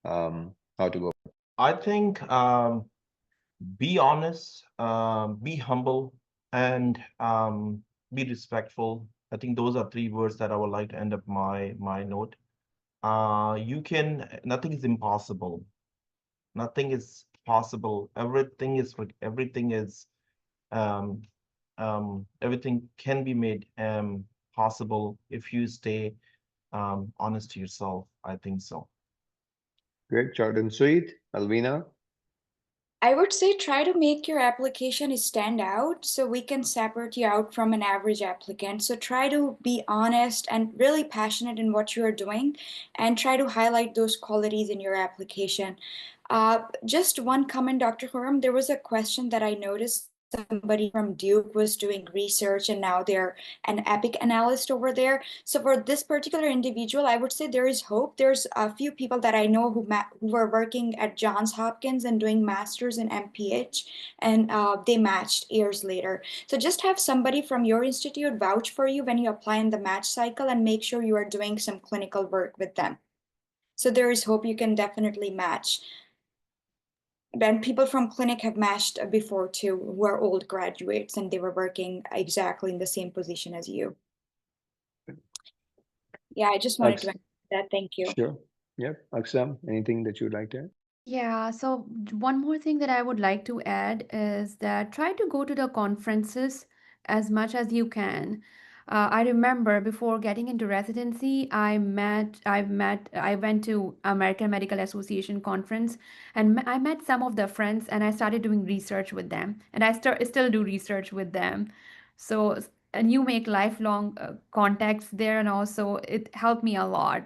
Speaker 1: how to go?
Speaker 2: I think be honest, be humble, and be respectful. I think those are three words that I would like to end up my note. Nothing is impossible. Nothing is possible. Everything can be made possible if you stay honest to yourself. I think so.
Speaker 1: Great, Jordan. Sweet, Alvina.
Speaker 5: I would say try to make your application stand out so we can separate you out from an average applicant. So try to be honest and really passionate in what you are doing and try to highlight those qualities in your application. Just one comment, Dr. Khurram, there was a question that I noticed. Somebody from Duke was doing research and now they're an EPIC analyst over there. So for this particular individual, I would say there is hope. There's a few people that I know who were working at Johns Hopkins and doing masters in MPH, and they matched years later. So just have somebody from your institute vouch for you when you apply in the match cycle and make sure you are doing some clinical work with them. So there is hope you can definitely match. And people from clinic have matched before too, who are old graduates and they were working exactly in the same position as you. Yeah, I just wanted to add that. Thank you.
Speaker 1: Sure. Yep. Aksam, anything that you'd like to add?
Speaker 4: Yeah, so one more thing that I would like to add is that try to go to the conferences as much as you can. I remember before getting into residency, I went to American Medical Association conference, and I met some of the friends, and I started doing research with them, and I still do research with them. So, and you make lifelong contacts there, and also it helped me a lot.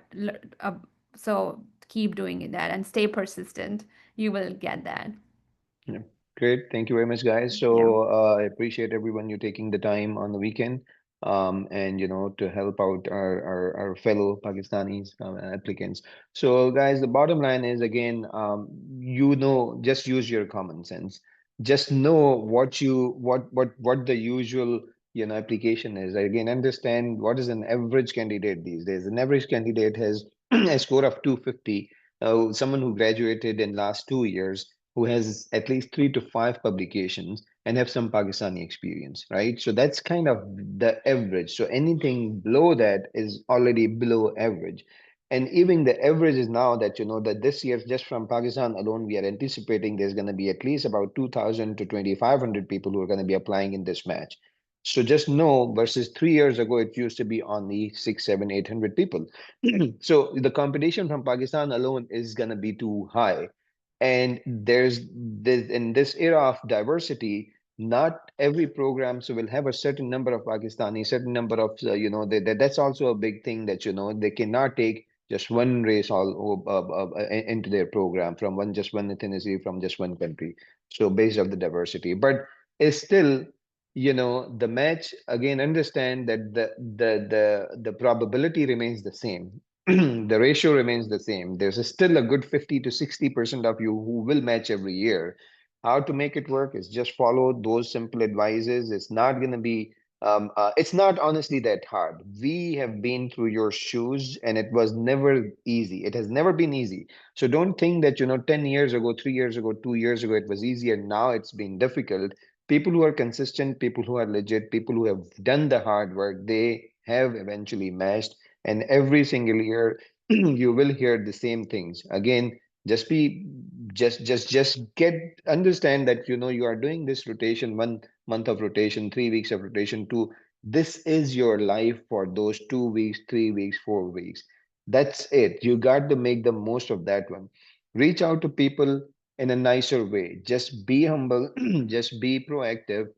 Speaker 4: So keep doing that and stay persistent. You will get that.
Speaker 1: Yeah. Great. Thank you very much, guys.
Speaker 4: Yeah.
Speaker 1: So I appreciate everyone you taking the time on the weekend and to help out our fellow Pakistanis applicants. So guys, the bottom line is again, just use your common sense. Just know what the usual application is. Again, understand what is an average candidate these days. An average candidate has a score of 250. Someone who graduated in last 2 years, who has at least 3 to 5 publications and have some Pakistani experience, right? So that's kind of the average. So anything below that is already below average. And even the average is now that, that this year, just from Pakistan alone, we are anticipating there's going to be at least about 2,000 to 2,500 people who are going to be applying in this match. So just know versus 3 years ago, it used to be only 6, 7, 800 people. So the competition from Pakistan alone is going to be too high. And there's this in this era of diversity, not every program so will have a certain number of Pakistani, certain number of that's also a big thing that they cannot take just one race into their program from just one ethnicity from just one country. So based of the diversity, but it's still the match again. Understand that the probability remains the same. The ratio remains the same. There's still a good 50 to 60% of you who will match every year. How to make it work is just follow those simple advices. It's not going to be, it's not honestly that hard. We have been through your shoes and it was never easy. It has never been easy. So don't think that, 10 years ago, 3 years ago, 2 years ago, it was easier. Now it's been difficult. People who are consistent, people who are legit, people who have done the hard work, they have eventually matched, and every single year you will hear the same things again. Just be just get understand that you are doing this rotation, 1 month of rotation, 3 weeks of rotation, this is your life for those 2 weeks, 3 weeks, 4 weeks. That's it. You got to make the most of that one. Reach out to people in a nicer way. Just be humble. Just be proactive,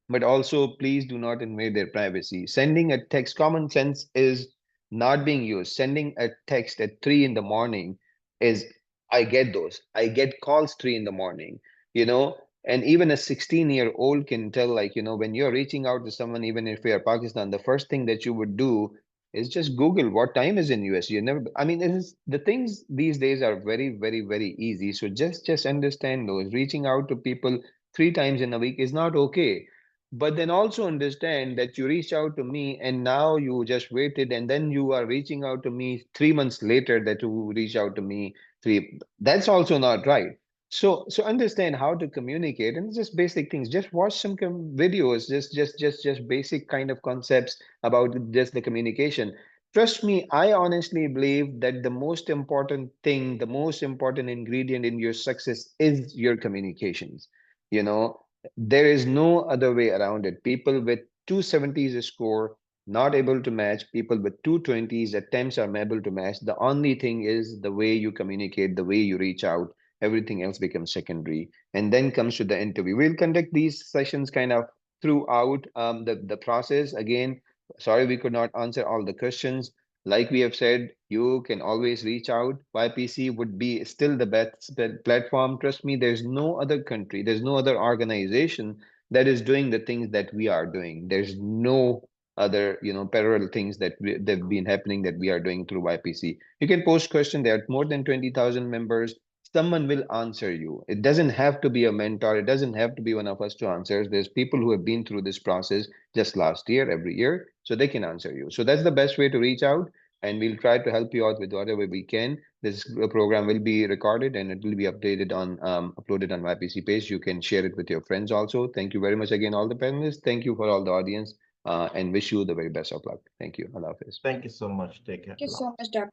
Speaker 1: but also please do not invade their privacy. Sending a text, common sense is not being used. Sending a text at 3 in the morning is, I get those. I get calls 3 in the morning, and even a 16-year-old can tell, like, when you're reaching out to someone, even if you're Pakistan, the first thing that you would do is just Google what time is in US. You never, I mean, it is, the things these days are very, very, very easy. So just understand those. Reaching out to people 3 times in a week is not okay. But then also understand that you reached out to me and now you just waited, and then you are reaching out to me 3 months later that you reach out to me three. That's also not right. So understand how to communicate, and just basic things. Just watch some videos, just basic kind of concepts about just the communication. Trust me, I honestly believe that the most important thing, the most important ingredient in your success is your communications. You know, there is no other way around it. People with 270s score not able to match, people with 220s attempts are able to match. The only thing is the way you communicate, the way you reach out. Everything else becomes secondary. And then comes to the interview. We'll conduct these sessions kind of throughout the process. Again, sorry we could not answer all the questions. Like we have said, you can always reach out. YPC would be still the best platform. Trust me, there's no other country, there's no other organization that is doing the things that we are doing. There's no other, parallel things that have been happening that we are doing through YPC. You can post question. There are more than 20,000 members. Someone will answer you. It doesn't have to be a mentor. It doesn't have to be one of us to answer. There's people who have been through this process just last year, every year, so they can answer you. So that's the best way to reach out, and we'll try to help you out with whatever we can. This program will be recorded and it will be updated on uploaded on YPC page. You can share it with your friends also. Thank you very much again, all the panelists. Thank you for all the audience, and wish you the very best of luck. Thank you. Allah Hafiz.
Speaker 2: Thank you so much. Take care.
Speaker 5: Thank you so much, Dr.